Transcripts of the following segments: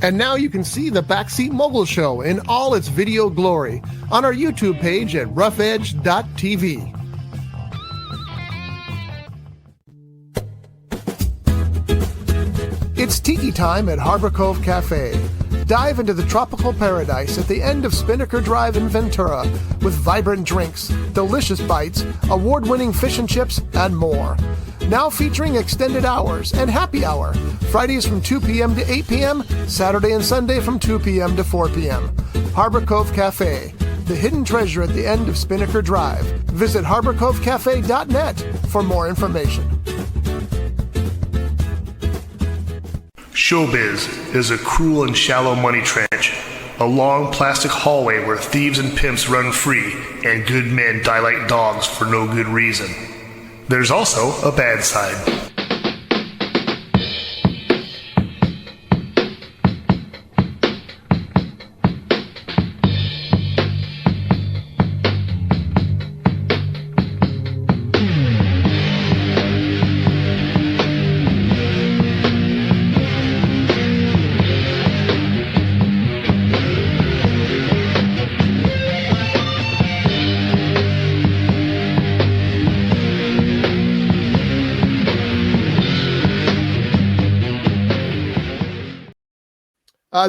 And now you can see the Backseat Mogul Show in all its video glory on our YouTube page at roughedge.tv. It's tiki time at Harbor Cove Cafe. Dive into the tropical paradise at the end of Spinnaker Drive in Ventura with vibrant drinks, delicious bites, award-winning fish and chips, and more. Now featuring extended hours and happy hour, Fridays from 2 p.m. to 8 p.m., Saturday and Sunday from 2 p.m. to 4 p.m. Harbor Cove Cafe, the hidden treasure at the end of Spinnaker Drive. Visit harborcovecafe.net for more information. Showbiz is a cruel and shallow money trench, a long plastic hallway where thieves and pimps run free and good men die like dogs for no good reason. There's also a bad side.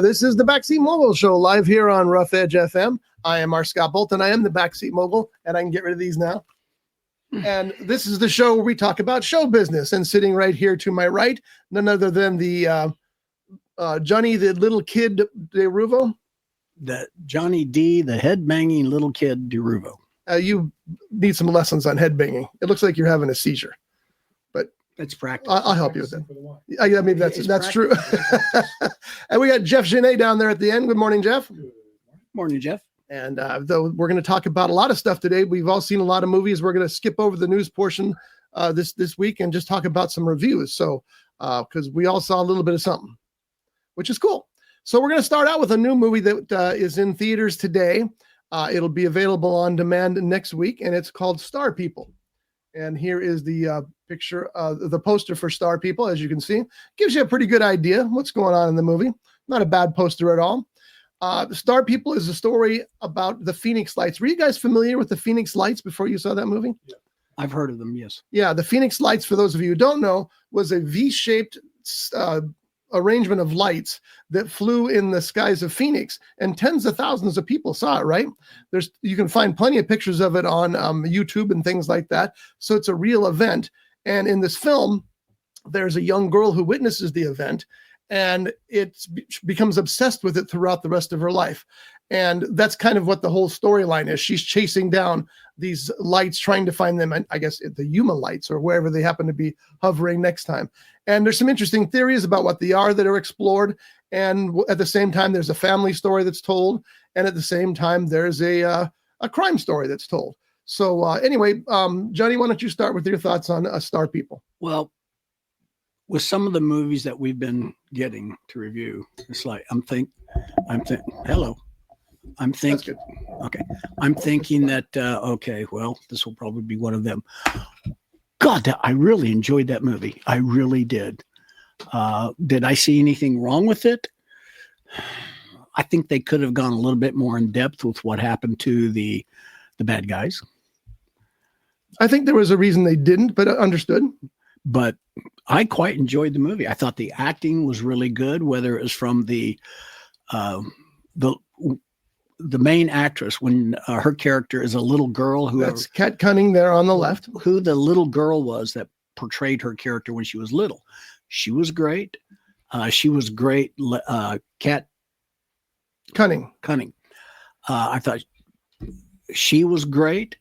This is the Backseat Mogul Show live here on Rough Edge FM. I am our Scott Bolton. I am the Backseat Mogul, and I can get rid of these now. And this is the show where we talk about show business. And sitting right here to my right, none other than the Johnny, the little kid DeRuvo. The Johnny D, the head-banging little kid DeRuvo. You need some lessons on head banging. It looks like you're having a seizure. It's practice. I'll help you with that. I mean, that's true. And we got Jeff Genet down there at the end. Good morning, Jeff. Good morning, Jeff. And though we're going to talk about a lot of stuff today, we've all seen a lot of movies. We're going to skip over the news portion this week and just talk about some reviews. So, because we all saw a little bit of something, which is cool. So we're going to start out with a new movie that is in theaters today. It'll be available on demand next week, and it's called Star People. And here is the picture, the poster for Star People. As you can see, gives you a pretty good idea what's going on in the movie. Not a bad poster at all. Star People is a story about the Phoenix Lights. Were you guys familiar with the Phoenix Lights before you saw that movie? Yeah. I've heard of them, yes. Yeah, the Phoenix Lights, for those of you who don't know, was a V-shaped arrangement of lights that flew in the skies of Phoenix, and tens of thousands of people saw it, right? You can find plenty of pictures of it on YouTube and things like that. So it's a real event. And in this film, there's a young girl who witnesses the event, and it becomes obsessed with it throughout the rest of her life. And that's kind of what the whole storyline is. She's chasing down these lights, trying to find them, I guess, at the Yuma lights or wherever they happen to be hovering next time. And there's some interesting theories about what they are that are explored. And at the same time, there's a family story that's told. And at the same time, there's a crime story that's told. So anyway, Johnny, why don't you start with your thoughts on Star People? Well, with some of the movies that we've been getting to review, it's like I'm thinking, okay. I'm thinking that, okay, well, this will probably be one of them. God, I really enjoyed that movie. I really did. Did I see anything wrong with it? I think they could have gone a little bit more in depth with what happened to the bad guys. I think there was a reason they didn't, but understood. But I quite enjoyed the movie. I thought the acting was really good, whether it was from the main actress, when her character is a little girl who that's Kat Cunning there on the left, who the little girl was that portrayed her character when she was little. She was great. She was great. Kat Cunning. I thought she was great.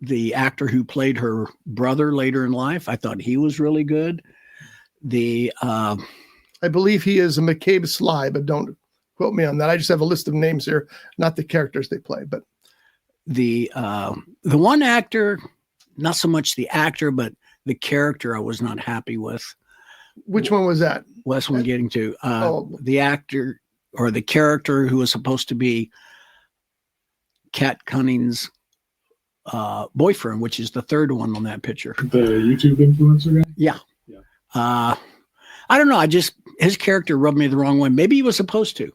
The actor who played her brother later in life, I thought he was really good. I believe he is a McCabe Sly, but don't quote me on that. I just have a list of names here, not the characters they play. But the one actor, not so much the actor, but the character, I was not happy with. Which one was that? Well, that's what I'm getting to. The actor or the character who was supposed to be Kat Cunning's boyfriend, which is the third one on that picture. The YouTube influencer guy? Yeah. I don't know. his character rubbed me the wrong way. Maybe he was supposed to.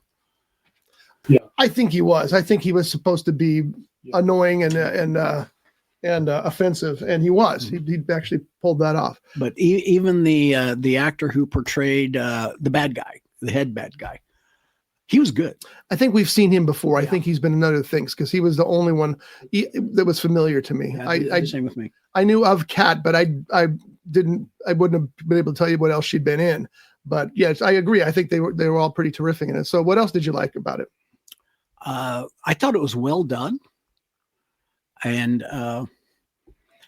I think he was. I think he was supposed to be annoying and offensive, and he was. He actually pulled that off. But even the actor who portrayed the bad guy, the head bad guy, he was good. I think we've seen him before. I think he's been in other things because he was the only one that was familiar to me. Yeah, same with me. I knew of Kat, but I wouldn't have been able to tell you what else she'd been in. But yes, I agree. I think they were all pretty terrific in it. So what else did you like about it? I thought it was well done. And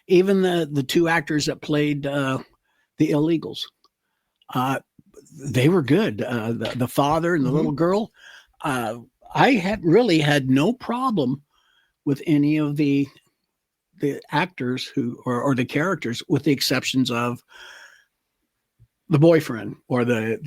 even the two actors that played the illegals, they were good. The father and the little girl. I had no problem with any of the actors or the characters, with the exceptions of the boyfriend or the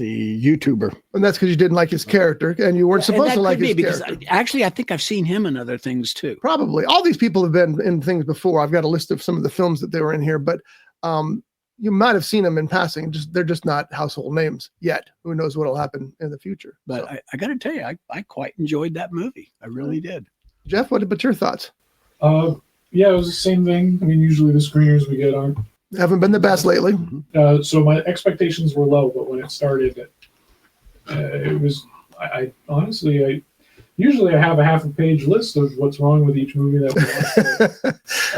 YouTuber. And that's because you didn't like his character, and you weren't supposed to like his character. Actually, I think I've seen him in other things too. Probably. All these people have been in things before. I've got a list of some of the films that they were in here, but you might have seen them in passing. They're just not household names yet. Who knows what'll happen in the future? But so. I got to tell you, I quite enjoyed that movie. I really did. Jeff, what your thoughts? Yeah, it was the same thing. I mean, usually the screeners we get haven't been the best lately. So my expectations were low, but when it started, it was. I honestly, usually I have a half a page list of what's wrong with each movie that we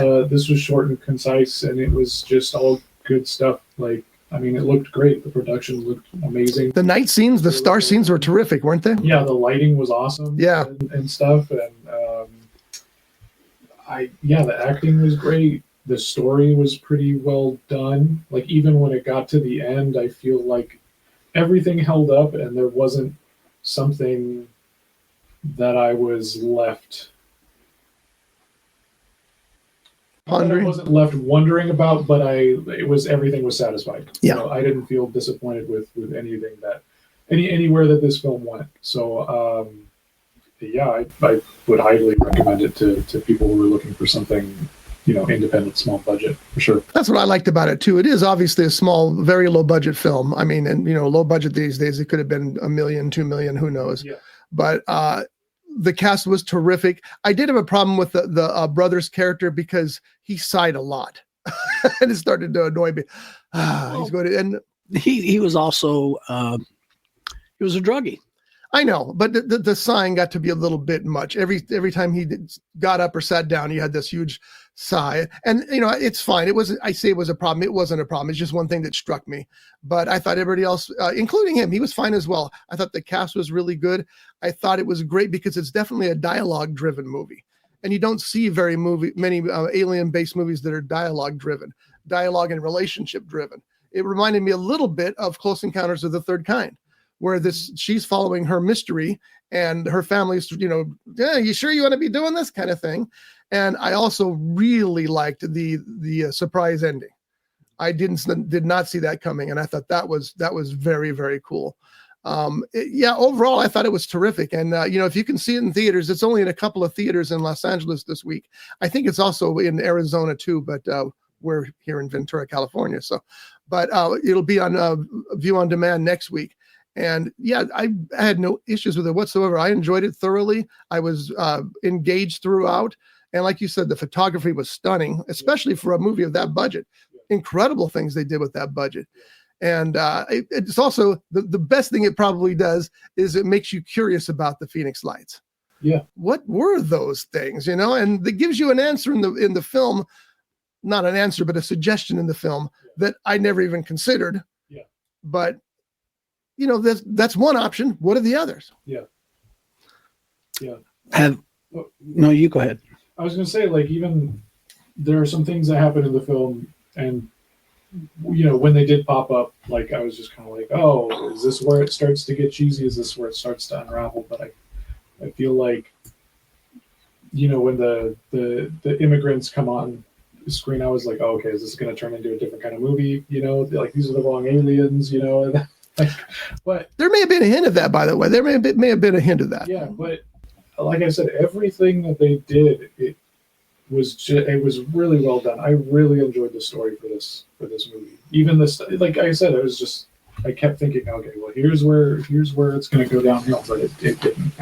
watched. This was short and concise, and it was just all good stuff. Like, I mean, it looked great. The production looked amazing. The night scenes, the star scenes were terrific, weren't they? Yeah, the lighting was awesome. Yeah, and stuff, and the acting was great. The story was pretty well done. Like, even when it got to the end, I feel like everything held up, and there wasn't something that I was left pondering. I wasn't left wondering about, but everything was satisfied. Yeah, so I didn't feel disappointed with anything anywhere that this film went. So I would highly recommend it to people who are looking for something, independent, small budget, for sure. That's what I liked about it too. It is obviously a small, very low budget film. I mean, and low budget these days, it could have been $1 million, $2 million, who knows? Yeah. But the cast was terrific. I did have a problem with the brother's character because he sighed a lot, and it started to annoy me. He's going to, and he was also he was a druggie. I know, but the sighing got to be a little bit much. Every time he got up or sat down, you had this huge sigh. And, it's fine. It was a problem. It wasn't a problem. It's just one thing that struck me. But I thought everybody else, including him, he was fine as well. I thought the cast was really good. I thought it was great because it's definitely a dialogue-driven movie. And you don't see many alien-based movies that are dialogue-driven, dialogue and relationship-driven. It reminded me a little bit of Close Encounters of the Third Kind, where she's following her mystery and her family's, you sure you want to be doing this kind of thing. And I also really liked the surprise ending. I did not see that coming. And I thought that was very, very cool. Overall, I thought it was terrific. And, if you can see it in theaters, it's only in a couple of theaters in Los Angeles this week. I think it's also in Arizona too, but we're here in Ventura, California. So, but it'll be on View on Demand next week. And I had no issues with it whatsoever. I enjoyed it thoroughly. I was engaged throughout. And like you said, the photography was stunning, especially for a movie of that budget. Incredible things they did with that budget. And it's also the best thing it probably does is it makes you curious about the Phoenix Lights. Yeah. What were those things, and it gives you an answer in the film, not an answer, but a suggestion in the film that I never even considered. Yeah. But that's one option. What are the others? Yeah. Yeah. No, you go ahead. I was going to say, even there are some things that happen in the film, and when they did pop up, I was just kind of like, oh, is this where it starts to get cheesy? Is this where it starts to unravel? But I feel like, when the immigrants come on the screen, I was like, oh, okay, is this going to turn into a different kind of movie? These are the wrong aliens, But there may have been a hint of that, by the way. There may have been a hint of that. Yeah, but like I said, everything that they did, it was really well done. I really enjoyed the story for this movie. Even this, like I said, it was just I kept thinking, okay, well, here's where it's going to go downhill, but it didn't.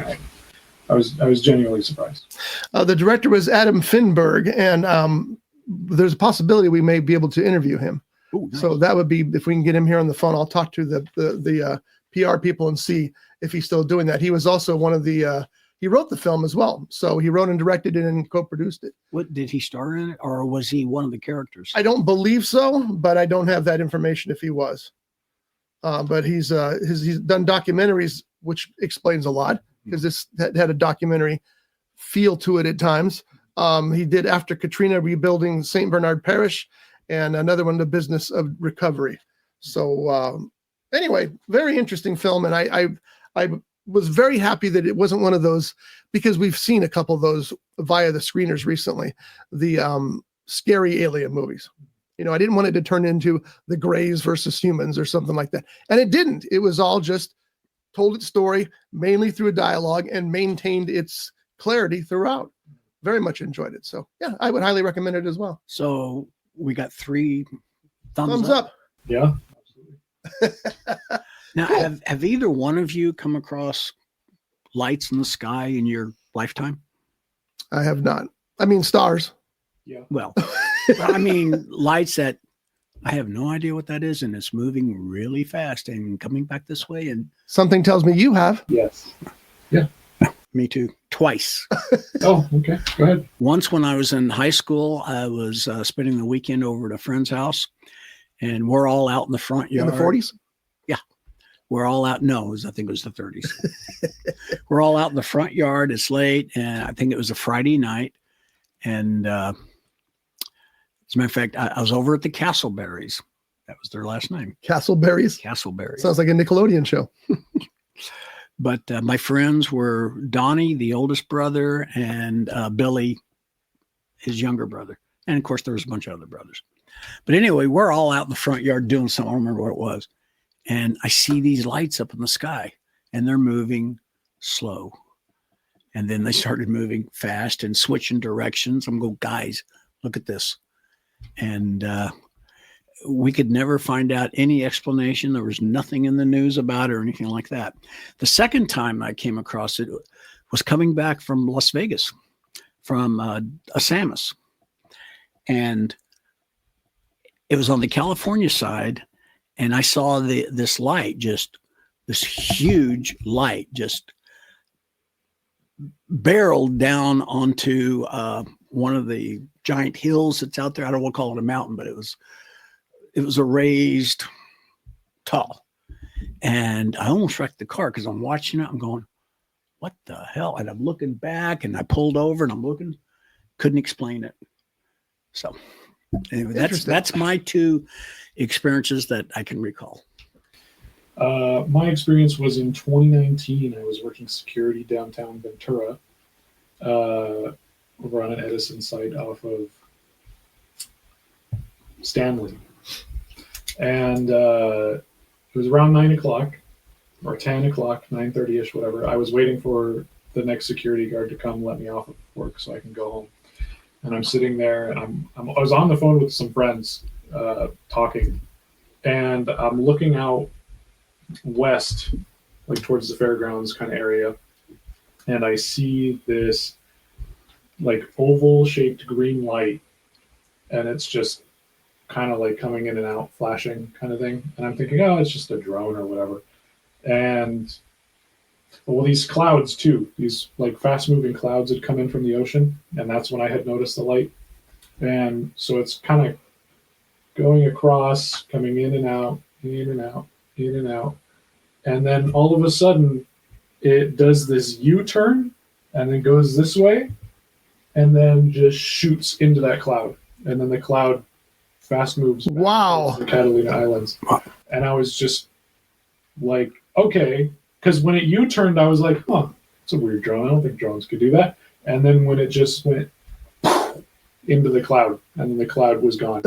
I was genuinely surprised. The director was Adam Finberg, and there's a possibility we may be able to interview him. Ooh, nice. So that would be, if we can get him here on the phone, I'll talk to the PR people and see if he's still doing that. He was also one of the he wrote the film as well. So he wrote and directed it and co-produced it. What, did he star in it, or was he one of the characters? I don't believe so, but I don't have that information if he was. But he's done documentaries, which explains a lot, because this had a documentary feel to it at times. He did After Katrina, rebuilding St. Bernard Parish, and another one, The Business of Recovery. So anyway, very interesting film, and I was very happy that it wasn't one of those, because we've seen a couple of those via the screeners recently, the scary alien movies. You know, I didn't want it to turn into The Greys versus Humans or something like that. And it didn't. It was all just told its story mainly through a dialogue and maintained its clarity throughout. Very much enjoyed it. So yeah, I would highly recommend it as well. So we got 3 thumbs up. Yeah, absolutely. Now, have either one of you come across lights in the sky in your lifetime? I have not. I mean, stars. Yeah. Well, I mean, lights that I have no idea what that is, and it's moving really fast and coming back this way. And Something tells me you have. Yes. Yeah. me too, twice. Oh, okay. Go ahead. Once when I was in high school, I was spending the weekend over at a friend's house, and we're all out in the front yard. In the 40s? We're all out. No, I think it was the 30s. We're all out in the front yard. It's late, and I think it was a Friday night. And as a matter of fact, I was over at the Castleberries. That was their last name. Castleberries? Castleberries. Sounds like a Nickelodeon show. But my friends were Donnie, the oldest brother, and Billy, his younger brother. And of course, there was a bunch of other brothers. But anyway, we're all out in the front yard doing something. I don't remember what it was. And I see these lights up in the sky, and they're moving slow. And then they started moving fast and switching directions. I'm going, guys, look at this. And we could never find out any explanation. There was nothing in the news about it or anything like that. The second time I came across it was coming back from Las Vegas, from Asamus. And it was on the California side. And I saw this light, just this huge light, just barreled down onto one of the giant hills that's out there. I don't want to call it a mountain, but it was a raised tall. And I almost wrecked the car because I'm watching it. I'm going, what the hell? And I'm looking back, and I pulled over, and I'm looking, couldn't explain it. So anyway, that's my 2 experiences that I can recall. My experience was in 2019. I was working security downtown Ventura, over on an Edison site off of Stanley. And it was around 9 o'clock or 10 o'clock, 9:30ish, whatever. I was waiting for the next security guard to come let me off of work so I can go home. And I'm sitting there, and I was on the phone with some friends talking, and I'm looking out west, like towards the fairgrounds kind of area, and I see this like oval shaped green light, and it's just kind of like coming in and out, flashing kind of thing. And I'm thinking, oh, it's just a drone or whatever. And well, these clouds too, these like fast moving clouds had come in from the ocean, and that's when I had noticed the light. And so it's kind of going across, coming in and out, in and out, in and out. And then all of a sudden it does this U-turn and then goes this way and then just shoots into that cloud. And then the cloud fast moves back Wow. to the Catalina Islands. And I was just like, okay. Because when it U-turned, I was like, huh, it's a weird drone. I don't think drones could do that. And then when it just went into the cloud, and then the cloud was gone.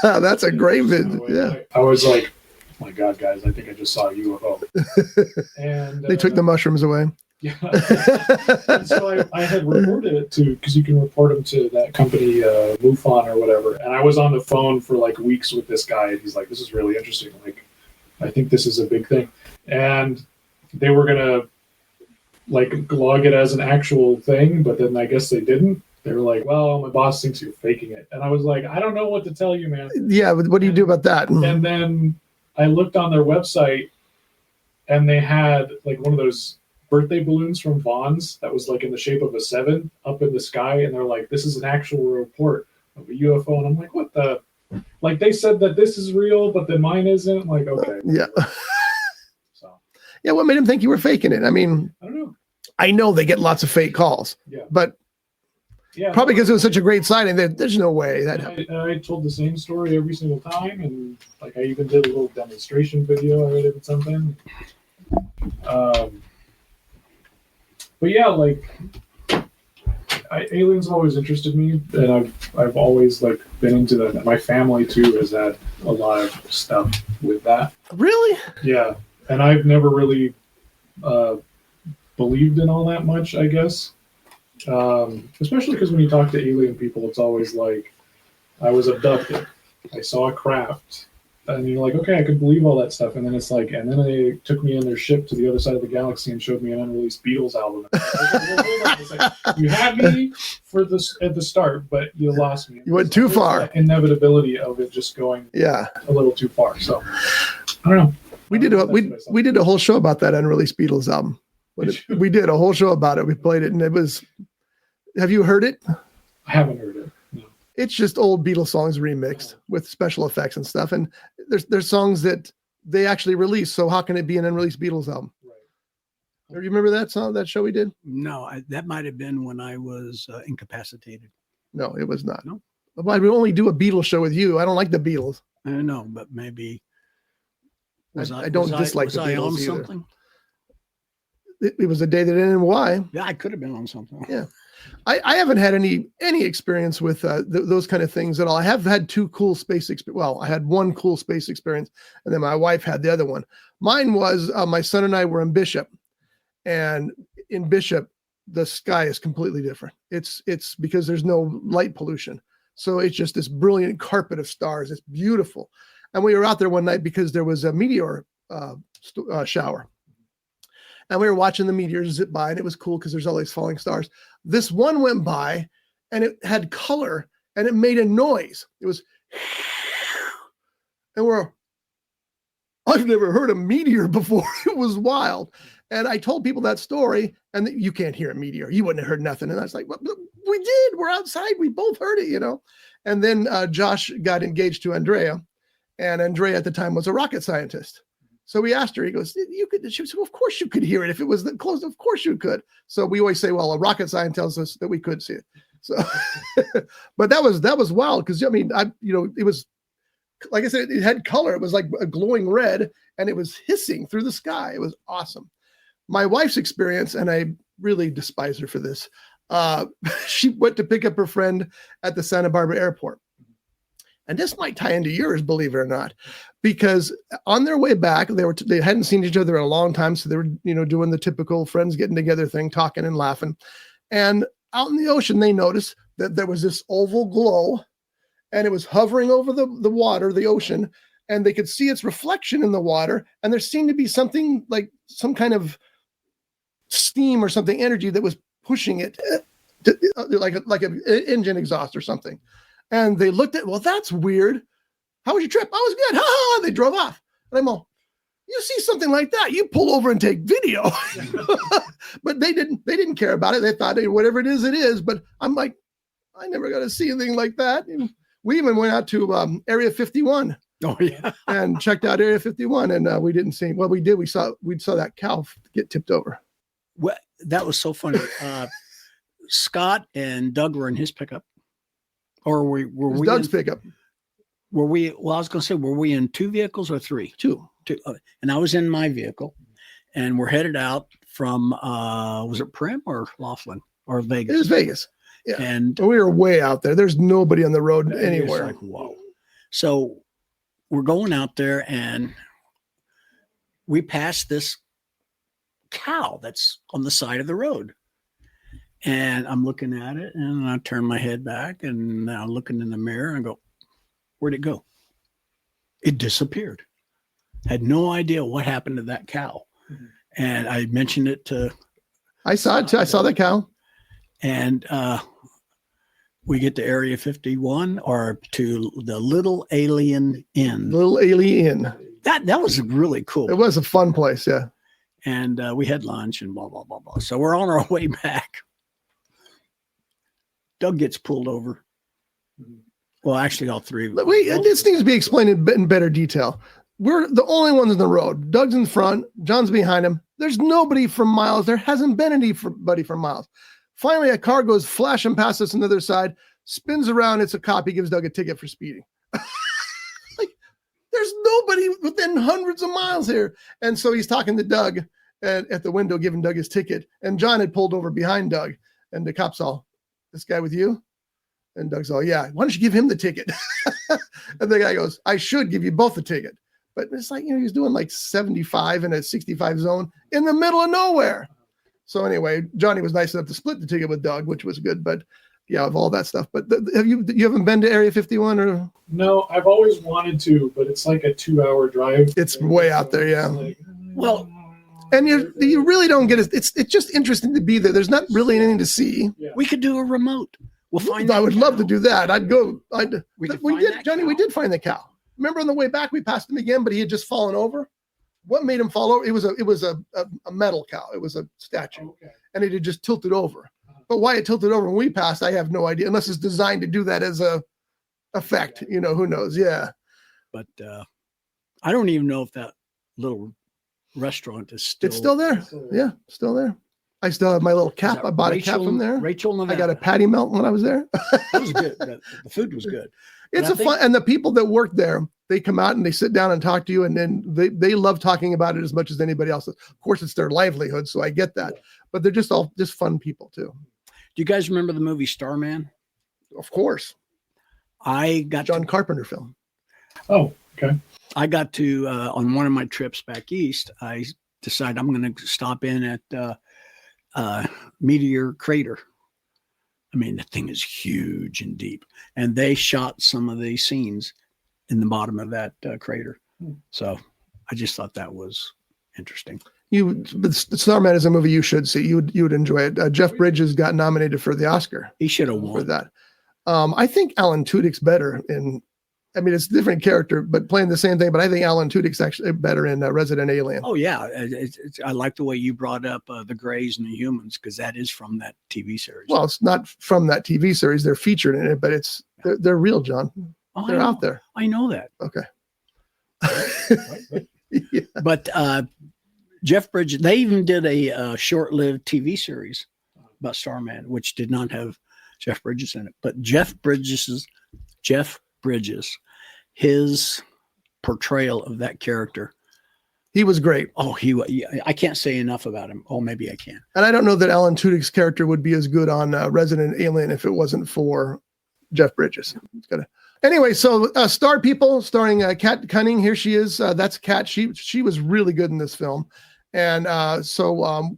That's a great video. Yeah. I was like, oh my God, guys, I think I just saw a UFO. And They took the mushrooms away. Yeah. And so I had reported it to, because you can report them to that company, MUFON or whatever. And I was on the phone for like weeks with this guy, and he's like, this is really interesting. Like, I think this is a big thing. And they were going to like log it as an actual thing, but then I guess they didn't. They were like, well, my boss thinks you're faking it. And I was like, I don't know what to tell you, man. Yeah, but what do you do about that? And then I looked on their website and they had like one of those birthday balloons from Vaughn's that was like in the shape of a 7 up in the sky. And they're like, this is an actual report of a UFO. And I'm like, what the? Like they said that this is real, but then mine isn't. I'm like, okay. Yeah. So. Yeah, what made him think you were faking it? I mean, I don't know. I know they get lots of fake calls. Yeah. But probably because it was such a great sighting, there's no way that happened. I told the same story every single time, and like I even did a little demonstration video. I did something. But yeah, like aliens have always interested me, and I've always like been into that. My family too has had a lot of stuff with that. Really? Yeah, and I've never really believed in all that much, I guess. Especially because when you talk to alien people, it's always like, I was abducted, I saw a craft, and you're like, okay, I could believe all that stuff. And then it's like, and then they took me in their ship to the other side of the galaxy and showed me an unreleased Beatles album. It's like, you had me for this at the start, but you lost me. You went too far. Inevitability of it just going a little too far. So I don't know. We did a whole show about that unreleased Beatles album. We did a whole show about it. We played it, and it was. Have you heard it? I haven't heard it. No. It's just old Beatles songs remixed with special effects and stuff. And there's songs that they actually released. So how can it be an unreleased Beatles album? Right. Do you remember that song, that show we did? No, that might have been when I was incapacitated. No, it was not. No. Why would we only do a Beatles show with you? I don't like the Beatles. I don't know, but maybe. I don't dislike the Beatles I on either. Something? It was a day that ended. Why? Yeah, I could have been on something. Yeah. I haven't had any experience with those kind of things at all. I have had two cool space experience. Well, I had one cool space experience, and then my wife had the other one. Mine was my son and I were in Bishop, and in Bishop, the sky is completely different. It's because there's no light pollution, so it's just this brilliant carpet of stars. It's beautiful, and we were out there one night because there was a meteor shower. And we were watching the meteors zip by, and it was cool because there's all these falling stars. This one went by, and it had color, and it made a noise. It was, and I've never heard a meteor before. It was wild. And I told people that story, and you can't hear a meteor. You wouldn't have heard nothing. And I was like, well, we did. We're outside. We both heard it, you know. And then Josh got engaged to Andrea, and Andrea at the time was a rocket scientist. So we asked her, he goes, you could, she said, well, of course you could hear it. If it was close, of course you could. So we always say, well, a rocket scientist tells us that we could see it. So, but that was wild. Cause I mean, it was, like I said, it had color. It was like a glowing red, and it was hissing through the sky. It was awesome. My wife's experience, and I really despise her for this. She went to pick up her friend at the Santa Barbara airport. And this might tie into yours, believe it or not, because on their way back, they hadn't seen each other in a long time. So they were, doing the typical friends getting together thing, talking and laughing. And out in the ocean, they noticed that there was this oval glow, and it was hovering over the water, the ocean, and they could see its reflection in the water. And there seemed to be something like some kind of steam or something, energy that was pushing it, like an engine exhaust or something. And they looked at, well, that's weird. How was your trip? I was good. Ha ha. They drove off. And I'm all, you see something like that, you pull over and take video. But they didn't care about it. They thought, hey, whatever it is. But I'm like, I never got to see anything like that. And we even went out to Area 51. Oh yeah. And checked out Area 51, and we didn't see. Well, we did. We saw that cow get tipped over. Well, that was so funny. Scott and Doug were in his pickup. Or were we Doug's pickup? Were we? Well, I was going to say, were we in 2 vehicles or 3? 2. And I was in my vehicle, and we're headed out from was it Primm or Laughlin or Vegas? It was Vegas. Yeah, and we were way out there. There's nobody on the road anywhere. Like, whoa. So we're going out there, and we passed this cow that's on the side of the road. And I'm looking at it, and I turn my head back, and I'm looking in the mirror, and I go, where'd it go? It disappeared. Had no idea what happened to that cow. Mhm. And I mentioned it to, I saw it too. I saw the cow. and we get to Area 51 or to the Little Alien Inn. Little alien. That was really cool. It was a fun place. Yeah. And we had lunch and blah, blah, blah, blah. So we're on our way back. Doug gets pulled over. Well, actually, all three. This needs to be explained in better detail. We're the only ones in the road. Doug's in front. John's behind him. There's nobody for miles. There hasn't been anybody for miles. Finally, a car goes flashing past us on the other side, spins around. It's a cop. He gives Doug a ticket for speeding. Like, there's nobody within hundreds of miles here. And so he's talking to Doug at the window, giving Doug his ticket. And John had pulled over behind Doug. And the cop's all, "This guy with you?" And Doug's all, "Yeah, why don't you give him the ticket?" And the guy goes, "I should give you both the ticket." But it's like, he's doing like 75 in a 65 zone in the middle of nowhere. So anyway, Johnny was nice enough to split the ticket with Doug, which was good. But yeah, of all that stuff. But you haven't been to Area 51 or? No, I've always wanted to, but it's like a 2-hour drive. It's way out there, yeah. Like, Well, and you really don't get it. It's just interesting to be there. There's not really anything to see. yeah. we could do a remote. We'll find. I would love to do that. I'd go. We could We find did, that Johnny. cow. We did find the cow. Remember on the way back, we passed him again, but he had just fallen over. What made him fall over? It was a metal cow. It was a statue, Okay. and it had just tilted over. But why it tilted over when we passed, I have no idea. Unless it's designed to do that as a effect. Who knows? Yeah. But I don't even know if that little restaurant is still. It's still there. Yeah, still there. I still have my little cap. I bought a cap from there. Rachel, I Nevada. got a patty melt when I was there. That was good. The food was good. It's And I a fun, and the people that work there, they come out and they sit down and talk to you, and then they love talking about it as much as anybody else. Of course, it's their livelihood, so I get that. But they're just fun people too. Do you guys remember the movie Starman? Of course, I got John Carpenter film. Oh, okay. I got to on one of my trips back east. I decided I'm going to stop in at Meteor Crater. I mean, the thing is huge and deep, and they shot some of these scenes in the bottom of that crater. So I just thought that was interesting. But Starman is a movie you should see. You would enjoy it. Jeff Bridges got nominated for the Oscar He should have for won. that. I think Alan Tudyk's better in. I mean, it's a different character, but playing the same thing. But I think Alan Tudyk's actually better in Resident Alien. Oh yeah, I like the way you brought up the Greys and the Humans because that is from that TV series. Well, it's not from that TV series. They're featured in it, but they're real, John. Oh, They're I know. out there. I know that. Okay. Yeah. But Jeff Bridges, they even did a short-lived TV series about Starman, which did not have Jeff Bridges in it. But Jeff Bridges, his portrayal of that character. He was great. Oh, I can't say enough about him. Oh, maybe I can. And I don't know that Alan Tudyk's character would be as good on Resident Alien if it wasn't for Jeff Bridges. Anyway, so Star People, starring Kat Cunning. Here she is. That's Kat. She was really good in this film. And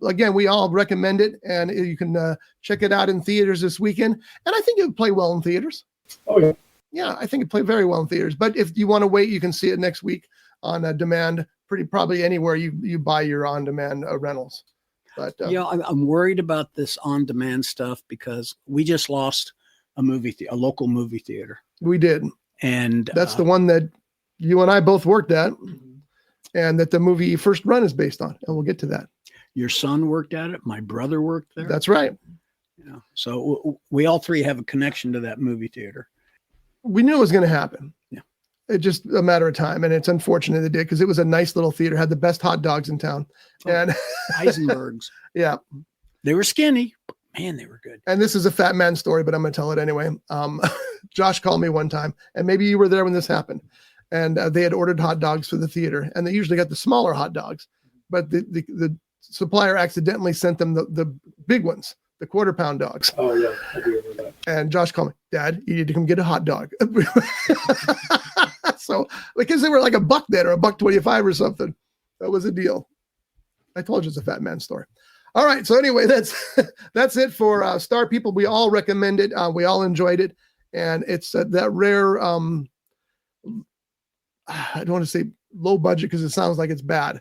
again, we all recommend it. And you can check it out in theaters this weekend. And I think it would play well in theaters. Oh, yeah. Yeah, I think it played very well in theaters. But if you want to wait, you can see it next week on demand. Probably anywhere you buy your on-demand rentals. But I'm worried about this on-demand stuff because we just lost a local movie theater. we did. And That's the one that you and I both worked at, and that the movie First Run is based on. And we'll get to that. your son worked at it. My brother worked there. That's right. Yeah. So we all three have a connection to that movie theater. We knew it was going to happen. Yeah. It's just a matter of time. And it's unfortunate it did, because it was a nice little theater, had the best hot dogs in town. Oh. And Heisenberg's. yeah. They were skinny, but man, they were good. And this is a fat man story, but I'm going to tell it anyway. Josh called me one time, and maybe you were there when this happened. And they had ordered hot dogs for the theater, and they usually got the smaller hot dogs, but the supplier accidentally sent them the big ones, the quarter-pound dogs. Oh yeah, I do remember that. And Josh called me, Dad, you need to come get a hot dog. So because they were like $1 then, or $1.25 or something. That was a deal. I told you it's a fat man story. All right. So anyway, that's it for Star People. We all recommend it. We all enjoyed it. And it's that rare, I don't want to say low budget because it sounds like it's bad.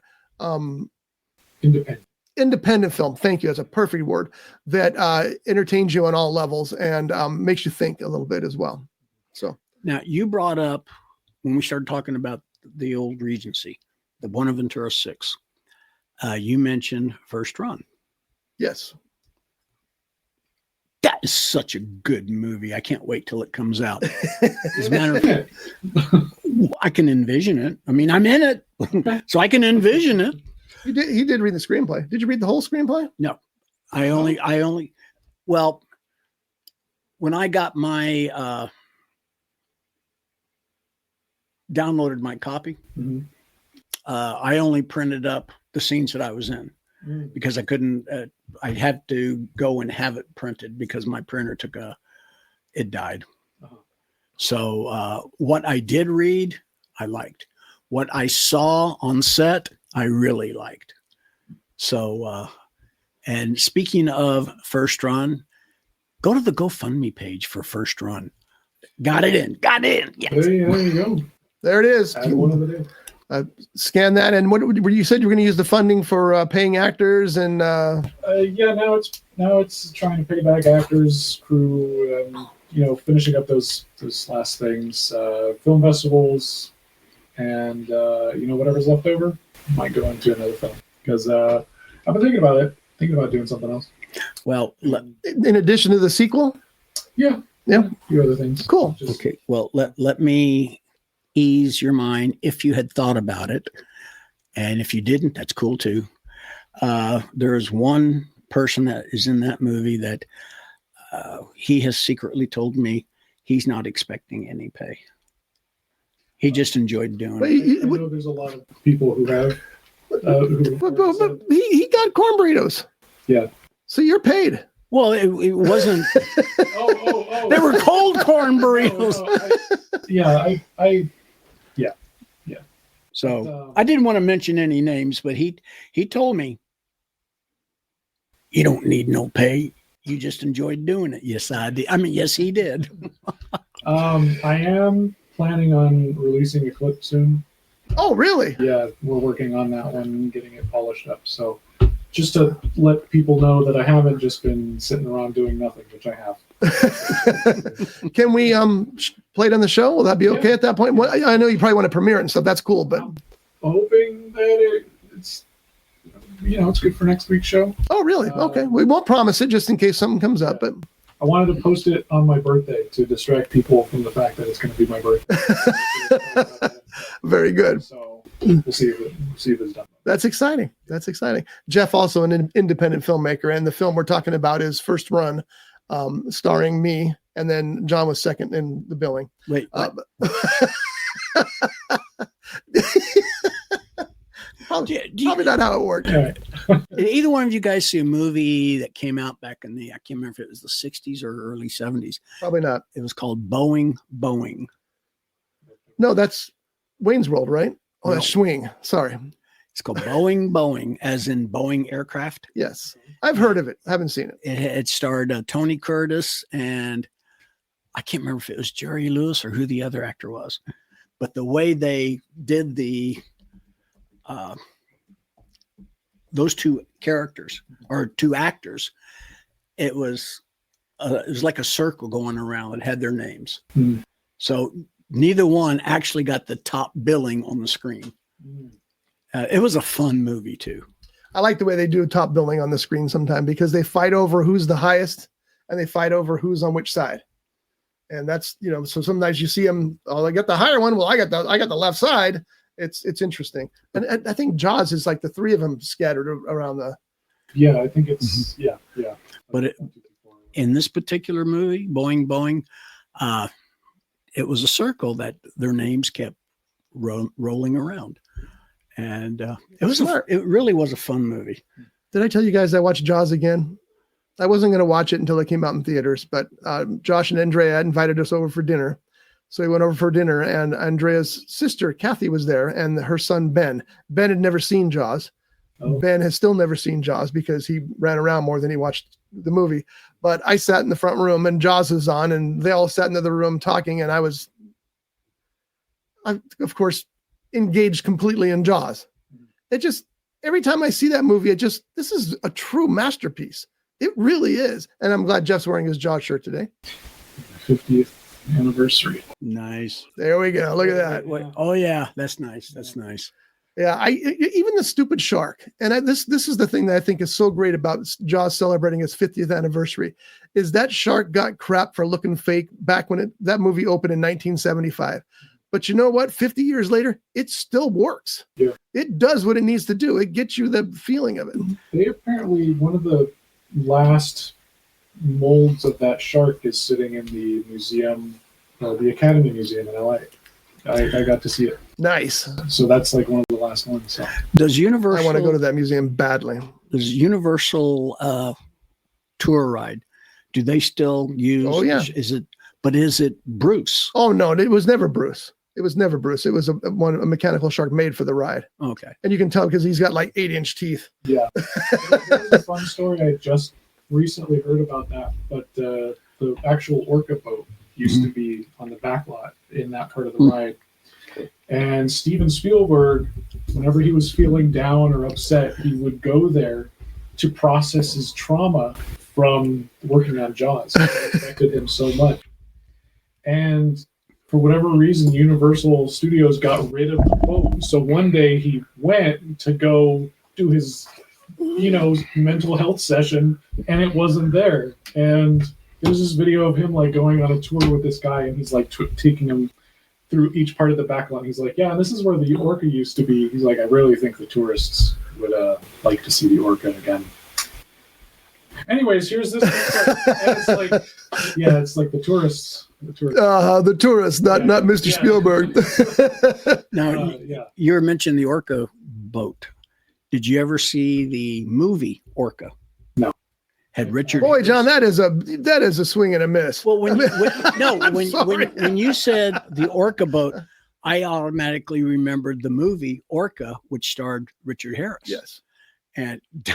Independent film. Thank you. That's a perfect word that entertains you on all levels and makes you think a little bit as well. So now you brought up when we started talking about the old Regency, the Buenaventura 6. You mentioned First Run. Yes. That is such a good movie. I can't wait till it comes out. As a matter of fact, I can envision it. I mean, I'm in it, so I can envision it. He did read the screenplay. Did you read the whole screenplay? No, I only, well, when I got my, downloaded my copy, I only printed up the scenes that I was in because I couldn't, I had to go and have it printed because my printer it died. So what I did read, I liked. What I saw on set, I really liked. So, and speaking of First Run, go to the GoFundMe page for First Run. Got it in. Yes. There you go. There it is. Add one of the day. Scan that. And what you said you were going to use the funding for paying actors and yeah, now it's trying to pay back actors, crew, finishing up those last things, film festivals, and whatever's left over might go into another film because I've been thinking about doing something else. Well, in addition to the sequel. Yeah. A few other things. Cool. Okay. Well, let me ease your mind if you had thought about it. And if you didn't, that's cool too. There is one person that is in that movie that he has secretly told me he's not expecting any pay. He just enjoyed doing it. I know there's a lot of people who have. But he got corn burritos. Yeah. So you're paid. Well, it wasn't. Oh. They were cold corn burritos. Yeah. So I didn't want to mention any names, but he told me, you don't need no pay. You just enjoyed doing it. Yes, I did. I mean, yes, he did. I am planning on releasing a clip soon. Oh, really? Yeah, we're working on that one, getting it polished up. So just to let people know that I haven't just been sitting around doing nothing, which I have. Can we play it on the show? Will that be okay at that point? Well, I know you probably want to premiere it and stuff. That's cool, but I'm hoping that it's it's good for next week's show. Oh, really? Okay. We won't promise it just in case something comes up, but I wanted to post it on my birthday to distract people from the fact that it's going to be my birthday. Very good. So we'll see if it's done. That's exciting. Jeff, also an independent filmmaker, and the film we're talking about is First Run, starring me, and then John was second in the billing. Wait. Probably not how it worked. Right. Did either one of you guys see a movie that came out back in I can't remember if it was the 60s or early 70s. Probably not. It was called Boeing. No, that's Wayne's World, right? Oh, No. That's Swing. Sorry. It's called Boeing, as in Boeing aircraft. Yes. I've heard of it. I haven't seen it. It starred Tony Curtis, and I can't remember if it was Jerry Lewis or who the other actor was. But the way they did those two characters or two actors, it was like a circle going around that had their names. So neither one actually got the top billing on the screen. It was a fun movie too. I like the way they do top billing on the screen sometimes because they fight over who's the highest and they fight over who's on which side. And that's, so sometimes you see them, I got the higher one. Well, I got the left side. It's interesting. And I think Jaws is like the three of them scattered around the. Yeah, I think it's, yeah. But in this particular movie, Boeing, it was a circle that their names kept rolling around. And it really was a fun movie. Did I tell you guys I watched Jaws again? I wasn't going to watch it until it came out in theaters, but Josh and Andrea had invited us over for dinner. So we went over for dinner, and Andrea's sister, Kathy, was there, and her son, Ben. Ben had never seen Jaws. Oh. Ben has still never seen Jaws because he ran around more than he watched the movie. But I sat in the front room, and Jaws was on, and they all sat in the other room talking, and I, of course, engaged completely in Jaws. It just, every time I see that movie, this is a true masterpiece. It really is. And I'm glad Jeff's wearing his Jaws shirt today. 50th anniversary. Nice. There we go. Look at that. Wait. Oh yeah, that's nice. That's nice. Yeah, even the stupid shark, and this is the thing that I think is so great about Jaws celebrating its 50th anniversary, is that shark got crap for looking fake back when that movie opened in 1975. But you know what? 50 years later, it still works. Yeah. It does what it needs to do. It gets you the feeling of it. They apparently, one of the last molds of that shark is sitting in the museum, the Academy Museum in LA. I got to see it. Nice. So that's like one of the last ones. So. Does Universal? I want to go to that museum badly. Does Universal tour ride? Do they still use? Oh yeah. Is it Bruce? Oh no, it was never Bruce. It was never Bruce. It was a mechanical shark made for the ride. Okay. And you can tell because he's got like 8-inch teeth. Yeah. There's a fun story. I just recently heard about that, but the actual orca boat used to be on the back lot in that part of the ride. And Steven Spielberg, whenever he was feeling down or upset, he would go there to process his trauma from working on Jaws. It affected him so much. And for whatever reason, Universal Studios got rid of the boat. So one day he went to go do his, mental health session, and it wasn't there. And there's this video of him like going on a tour with this guy, and he's like taking him through each part of the back lot. He's like, yeah, this is where the orca used to be. He's like, I really think the tourists would like to see the orca again. Anyways, here's this. And it's like, yeah, it's like the tourists. The tourists, not Mr. Spielberg. Now, you were mentioning the orca boat. Did you ever see the movie Orca? No. Had Richard? Boy, John, that is a swing and a miss. Well, when you said the Orca boat, I automatically remembered the movie Orca, which starred Richard Harris. Yes, and I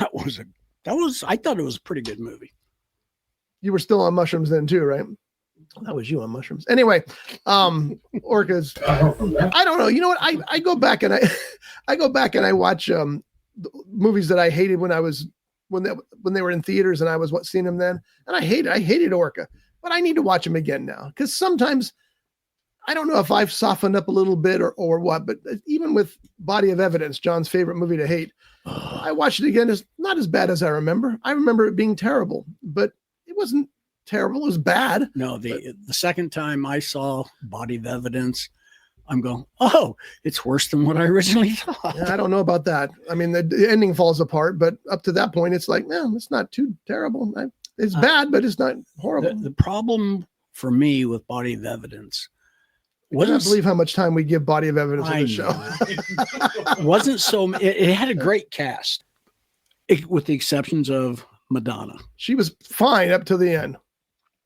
thought it was a pretty good movie. You were still on mushrooms then too, right? That was you on mushrooms. Anyway, orcas. I don't know. You know what? I go back and I watch movies that I hated when they were in theaters and I was seeing them then, and I hated Orca, but I need to watch them again now because sometimes I don't know if I've softened up a little bit or what, but even with Body of Evidence, John's favorite movie to hate, I watched it again. It's not as bad as I remember. I remember it being terrible, but it wasn't terrible. It was bad. No, the second time I saw Body of Evidence, I'm going, oh, it's worse than what I originally thought. Yeah, I don't know about that. I mean, the ending falls apart, but up to that point, it's like, no, it's not too terrible. It's bad, but it's not horrible. The problem for me with Body of Evidence I can't believe how much time we give Body of Evidence on the show. Wasn't so. It had a great cast, with the exceptions of Madonna. She was fine up to the end,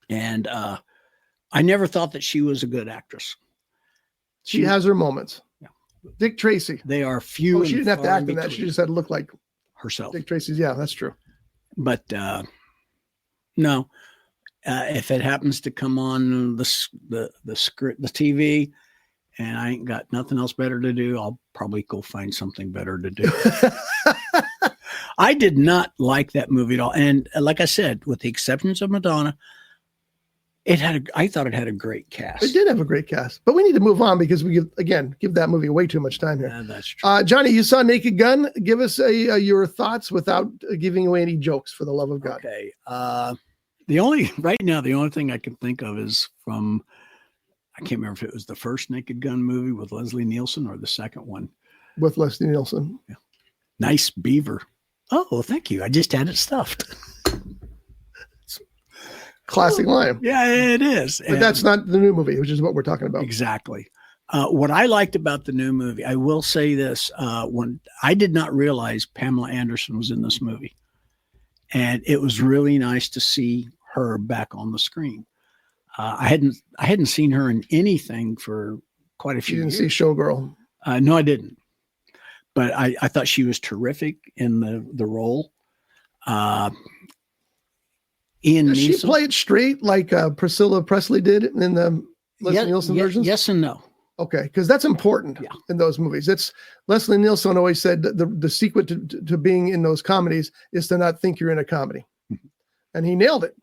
and I never thought that she was a good actress. She has her moments. Yeah. Dick Tracy. They are few. She didn't have to act in that. She just had to look like herself. Dick Tracy's. Yeah, that's true. But no, if it happens to come on the script, the TV, and I ain't got nothing else better to do, I'll probably go find something better to do. I did not like that movie at all, and like I said, with the exceptions of Madonna, I thought it had a great cast. It did have a great cast, but we need to move on because we give that movie way too much time here. Yeah, that's true. Johnny, you saw Naked Gun. Give us your thoughts without giving away any jokes, for the love of God. Okay. The only thing I can think of is from, I can't remember if it was the first Naked Gun movie with Leslie Nielsen or the second one. With Leslie Nielsen. Yeah. Nice beaver. Oh, well, thank you. I just had it stuffed. Classic line. Yeah, it is. But that's not the new movie, which is what we're talking about. Exactly. What I liked about the new movie, I will say this, when I did not realize Pamela Anderson was in this movie. And it was really nice to see her back on the screen. I hadn't seen her in anything for quite a few years. You didn't see Showgirl? No, I didn't. But I thought she was terrific in the role. Does she play it straight like Priscilla Presley did in the Leslie Nielsen versions? Yes and no. Okay, because that's important in those movies. It's Leslie Nielsen always said that the secret to being in those comedies is to not think you're in a comedy, and he nailed it.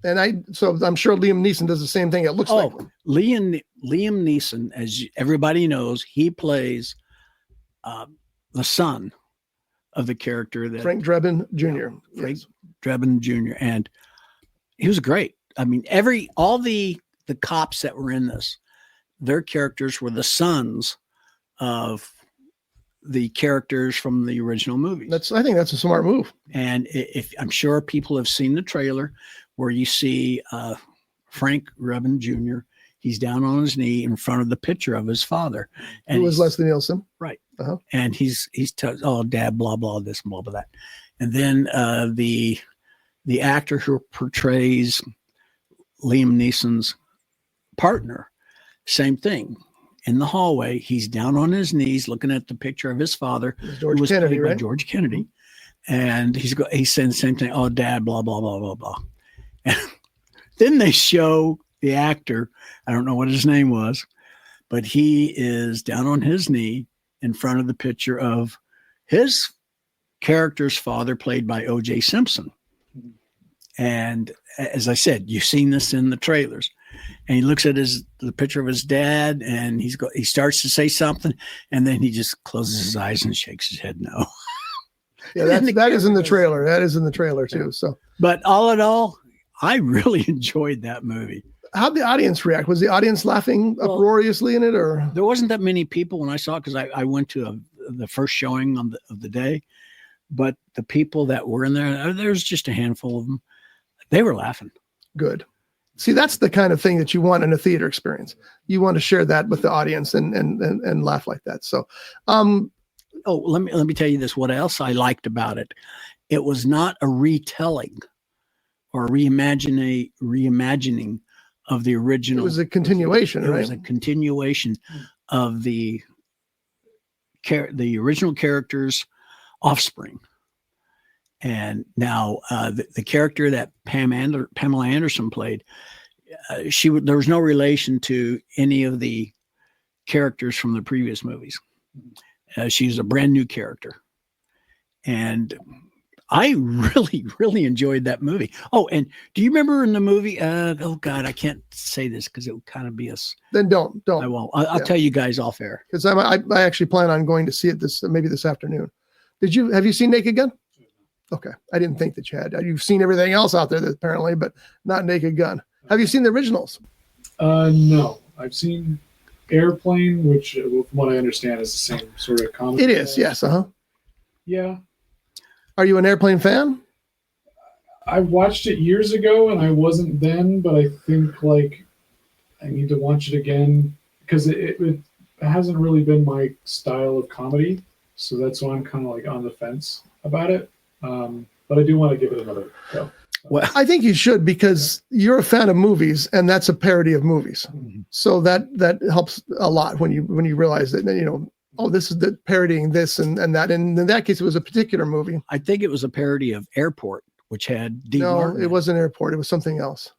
And so I'm sure Liam Neeson does the same thing. It looks like Liam Neeson, as everybody knows, he plays the son of the character that Frank Drebin Jr. Frank Drebin Jr. And he was great. I mean, all the cops that were in this, their characters were the sons of the characters from the original movies. I think that's a smart move. And if I'm sure people have seen the trailer where you see Frank Drebin Jr., he's down on his knee in front of the picture of his father. And who was Leslie Nielsen. Right. Uh-huh. And he's dad, blah, blah, this, blah, blah, that. And then the actor who portrays Liam Neeson's partner, same thing. In the hallway, he's down on his knees looking at the picture of his father, who was Kennedy, played by right? George Kennedy. And he's saying the same thing. Oh, dad, blah, blah, blah, blah, blah. And then they show the actor, I don't know what his name was, but he is down on his knee in front of the picture of his character's father, played by O.J. Simpson. And as I said, you've seen this in the trailers. And he looks at the picture of his dad, and he starts to say something, and then he just closes his eyes and shakes his head no. Yeah, that is in the trailer. That is in the trailer too. So, but all in all, I really enjoyed that movie. How'd the audience react? Was the audience laughing uproariously in it, or there wasn't that many people when I saw it, because I went to the first showing of the day, but the people that were in there's just a handful of them. They were laughing. Good. See, that's the kind of thing that you want in a theater experience. You want to share that with the audience and laugh like that. So, let me tell you this. What else I liked about it? It was not a retelling or reimagining of the original. It was a continuation, right? It was a continuation of the original character's offspring. And now the character that Pamela Anderson played, there was no relation to any of the characters from the previous movies. She's a brand new character. And I really, really enjoyed that movie. Oh, and do you remember in the movie? Oh God, I can't say this because it would kind of be us. Then don't. I won't. I'll tell you guys off air. Because I actually plan on going to see it maybe this afternoon. Have you seen Naked Gun? Okay. I didn't think that you had. You've seen everything else out there apparently, but not Naked Gun. Have you seen the originals? No. I've seen Airplane, which from what I understand is the same sort of comedy. It is, yes. Uh-huh. Yeah. Are you an Airplane fan? I watched it years ago and I wasn't then, but I think I need to watch it again because it hasn't really been my style of comedy. So that's why I'm kind of on the fence about it. But I do want to give it another go. Well, I think you should, because you're a fan of movies and that's a parody of movies. Mm-hmm. So that helps a lot when you realize that, this is parodying this and that. And in that case, it was a particular movie. I think it was a parody of Airport, which had Dean No, Martin. It wasn't Airport. It was something else.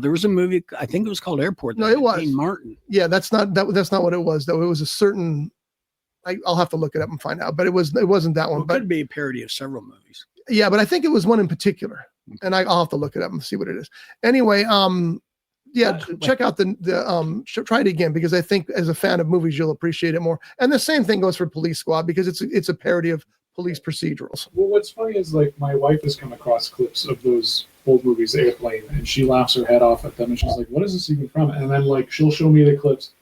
There was a movie, I think it was called Airport. No, it was Dean Martin. Yeah, that's not what it was though. It was a certain. I'll have to look it up and find out, but it wasn't that one. It could be a parody of several movies. Yeah, but I think it was one in particular, and I'll have to look it up and see what it is. Anyway, check out try it again, because I think as a fan of movies you'll appreciate it more. And the same thing goes for Police Squad, because it's a parody of police procedurals. Well, what's funny is my wife has come across clips of those old movies, Airplane, and she laughs her head off at them, and she's like, "What is this even from?" And then she'll show me the clips.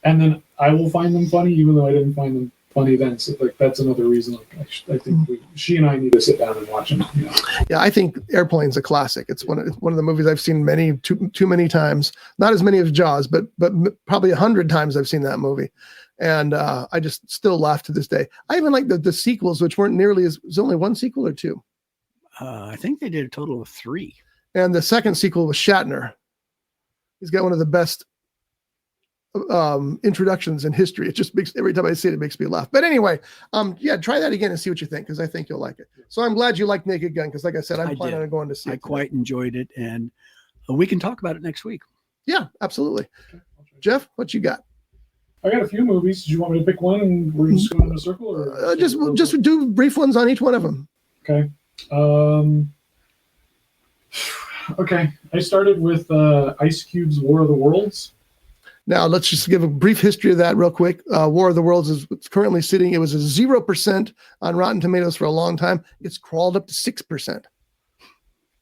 And then I will find them funny, even though I didn't find them funny then. So that's another reason. I think she and I need to sit down and watch them. Yeah, I think Airplane's a classic. It's one of the movies I've seen too many times. Not as many as Jaws, but probably 100 times I've seen that movie, and I just still laugh to this day. I even like the sequels, which weren't nearly as. Was only one sequel or two? I think they did a total of 3. And the second sequel was Shatner. He's got one of the best introductions in history. It just makes, every time I see it makes me laugh. But anyway, try that again and see what you think, because I think you'll like it. So I'm glad you like Naked Gun, because like I said, I'm planning on going to see it. I quite enjoyed it, and we can talk about it next week. Yeah, absolutely. Jeff, what you got? I got a few movies. Do you want me to pick one and we're just going in a circle? Or Just do brief ones on each one of them. Okay. Okay. I started with Ice Cube's War of the Worlds. Now, let's just give a brief history of that real quick. War of the Worlds is currently sitting, it was a 0% on Rotten Tomatoes for a long time. It's crawled up to 6%.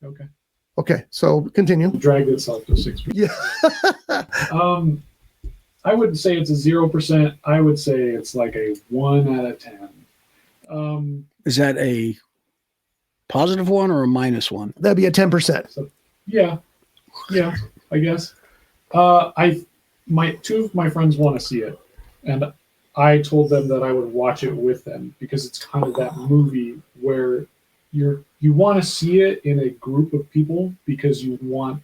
Okay. Okay, so continue. Dragged itself to 6%. Yeah. I wouldn't say it's a 0%. I would say it's like a 1 out of 10. Is that a positive one or a minus one? That'd be a 10%. So, yeah, I guess. Two of my friends want to see it, and I told them that I would watch it with them because it's kind of that movie where you want to see it in a group of people because you want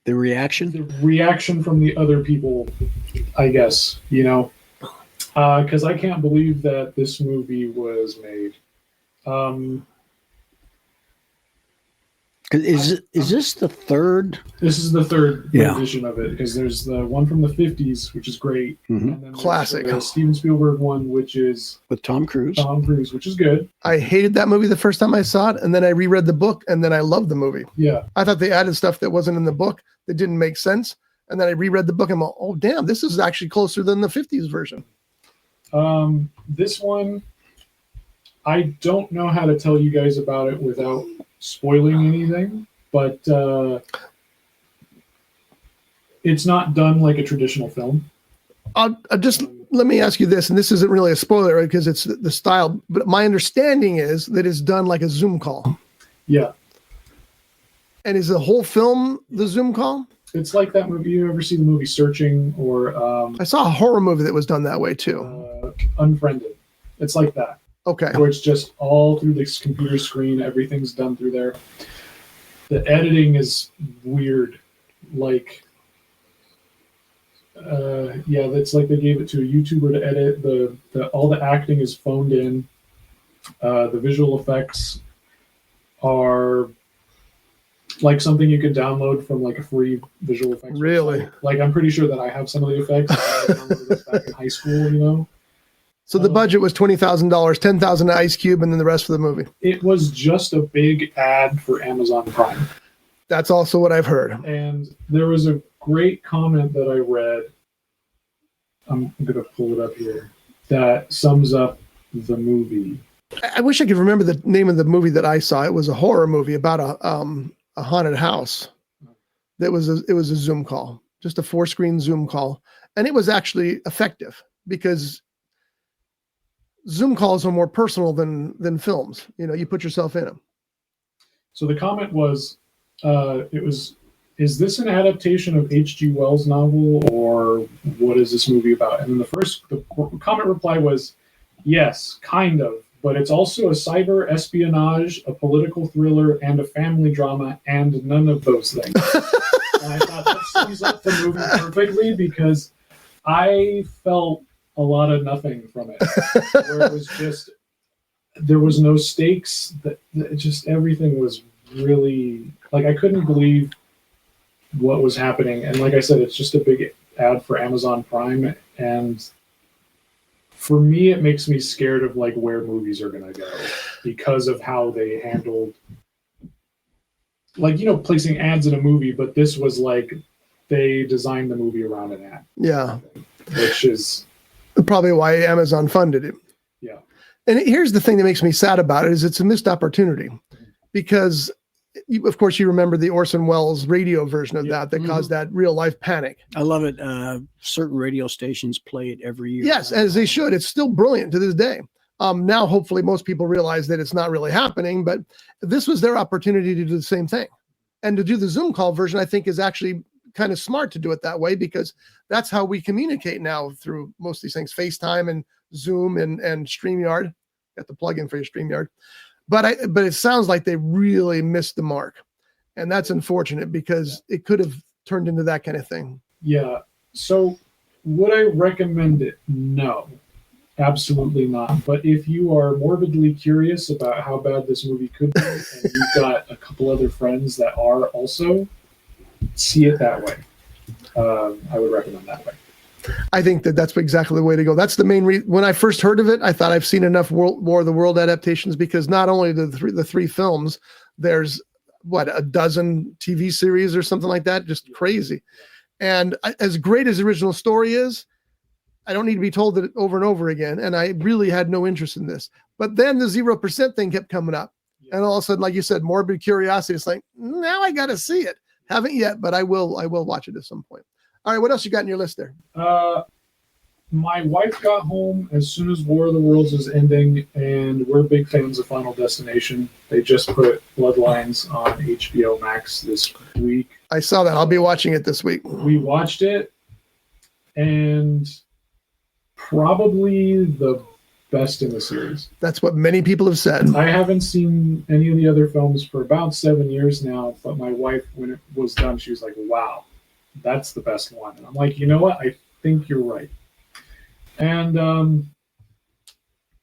the reaction from the other people, I guess, because I can't believe that this movie was made. Is this the third? This is the third Yeah. edition of it because there's the one from the 50s, which is great. Mhm. And then there's Classic. the Steven Spielberg one, which is With Tom Cruise. which is good. I hated that movie the first time I saw it, and then I reread the book, and then I loved the movie. Yeah. I thought they added stuff that wasn't in the book that didn't make sense, and then I reread the book, and I'm like, oh, damn, this is actually closer than the 50s version. This one, I don't know how to tell you guys about it without spoiling anything, but it's not done like a traditional film. I'll just let me ask you this, and this isn't really a spoiler because it's the style, but my understanding is that it's done like a Zoom call. Yeah. And is the whole film the Zoom call? It's like that movie. You ever see the movie Searching or I saw a horror movie that was done that way too. Unfriended? It's like that. Okay. Where it's just all through this computer screen. Everything's done through there. The editing is weird. Like, it's like they gave it to a YouTuber to edit. All the acting is phoned in. The visual effects are like something you could download from like a free visual effects. Really? website. Like, I'm pretty sure that I have some of the effects. I downloaded this back in high school, So the budget was $20,000, $10,000 to Ice Cube, and then the rest for the movie. It was just a big ad for Amazon Prime. That's also what I've heard. And there was a great comment that I read. I'm going to pull it up here. That sums up the movie. I wish I could remember the name of the movie that I saw. It was a horror movie about a haunted house. It was a Zoom call, just a 4-screen Zoom call, and it was actually effective because Zoom calls are more personal than films. You put yourself in them. So the comment was, is this an adaptation of H.G. Wells' novel, or what is this movie about? And then the comment reply was, yes, kind of, but it's also a cyber espionage, a political thriller, and a family drama, and none of those things. And I thought that sums up the movie perfectly because I felt a lot of nothing from it, where it was just, there was no stakes, that just everything was really, like, I couldn't believe what was happening. And like I said, it's just a big ad for Amazon Prime, and for me, it makes me scared of like where movies are going to go because of how they handled, like, placing ads in a movie, but this was like they designed the movie around an ad. Yeah. Which is probably why Amazon funded it. Yeah. And here's the thing that makes me sad about it is it's a missed opportunity because of course you remember the Orson Welles radio version of that caused that real life panic. I love it. Certain radio stations play it every year. Yes, as they should. It's still brilliant to this day. Now, hopefully most people realize that it's not really happening, but this was their opportunity to do the same thing. And to do the Zoom call version, I think is actually kind of smart to do it that way because that's how we communicate now through most of these things, FaceTime and Zoom and StreamYard. Got the plug-in for your StreamYard. But it sounds like they really missed the mark. And that's unfortunate because it could have turned into that kind of thing. Yeah. So would I recommend it? No, absolutely not. But if you are morbidly curious about how bad this movie could be, and you've got a couple other friends that are also, see it that way. I would recommend that way. I think that's exactly the way to go. That's the main reason. When I first heard of it, I thought I've seen enough War of the World adaptations, because not only the three films, there's a dozen TV series or something like that. Just crazy. And as great as the original story is, I don't need to be told that over and over again. And I really had no interest in this. But then the 0% thing kept coming up. And all of a sudden, like you said, morbid curiosity. It's like, now I got to see it. Haven't yet, but I will watch it at some point. All right, what else you got in your list there? My wife got home as soon as War of the Worlds was ending, and we're big fans of Final Destination. They just put Bloodlines on HBO Max this week. I saw that. I'll be watching it this week. We watched it, and probably the best in the series. That's what many people have said. I haven't seen any of the other films for about 7 years now, but my wife, when it was done, she was like, wow, that's the best one. And I'm like, you know what? I think you're right. And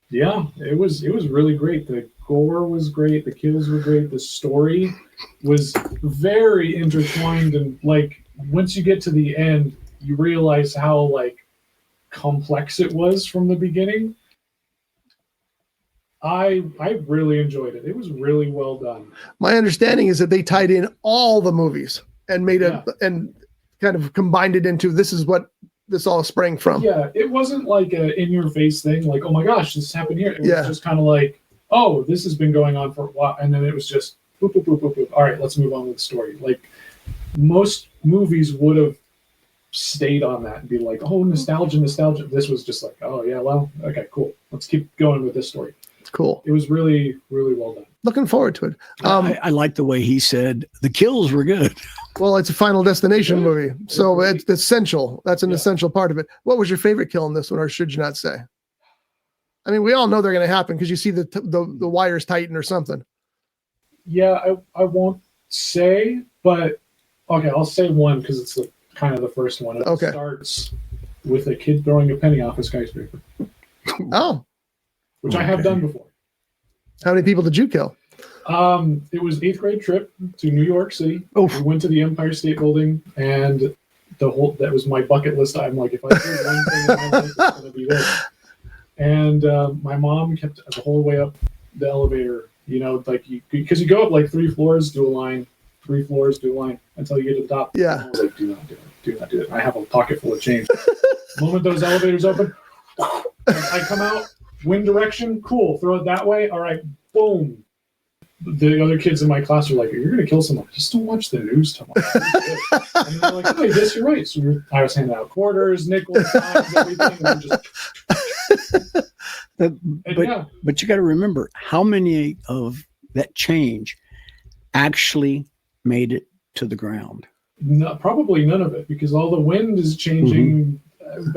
yeah, it was really great. The gore was great. The kills were great. The story was very intertwined. And like, once you get to the end, you realize how like complex it was from the beginning. I really enjoyed it. It was really well done. My understanding is that they tied in all the movies and made and kind of combined it into, this is what this all sprang from. Yeah, it wasn't like a in-your-face thing, like, oh my gosh, this happened here. It was just kind of like, oh, this has been going on for a while. And then it was just, boop, boop, boop, boop, boop. All right, let's move on with the story. Like, most movies would have stayed on that and be like, oh, nostalgia. This was just like, oh, yeah, well, okay, cool. Let's keep going with this story. It's cool. It was really, really well done. Looking forward to it. I like the way he said the kills were good. Well, it's a Final Destination movie, so it's essential. That's an essential part of it. What was your favorite kill in this one, or should you not say? I mean, we all know they're going to happen because you see the wires tighten or something. Yeah, I won't say, but okay, I'll say one because it's kind of the first one. It starts with a kid throwing a penny off a skyscraper. Oh. Which I have done before. How many people did you kill? It was 8th grade trip to New York City. We went to the Empire State Building, and that was my bucket list. I'm like, if I do one thing in my life, it's going to be this. And my mom kept the whole way up the elevator, you know, like because you go up like 3 floors, do a line, 3 floors, do a line until you get to the top. Yeah. I was like, do not do it. Do not do it. I have a pocket full of change. The moment those elevators open, I come out, wind direction, cool. Throw it that way. All right, boom. The other kids in my class are like, you're going to kill someone. Just don't watch the news tomorrow. And they're like, oh, I guess you're right. So I was handing out quarters, nickels, dimes, everything. And But you got to remember how many of that change actually made it to the ground. No, probably none of it, because all the wind is changing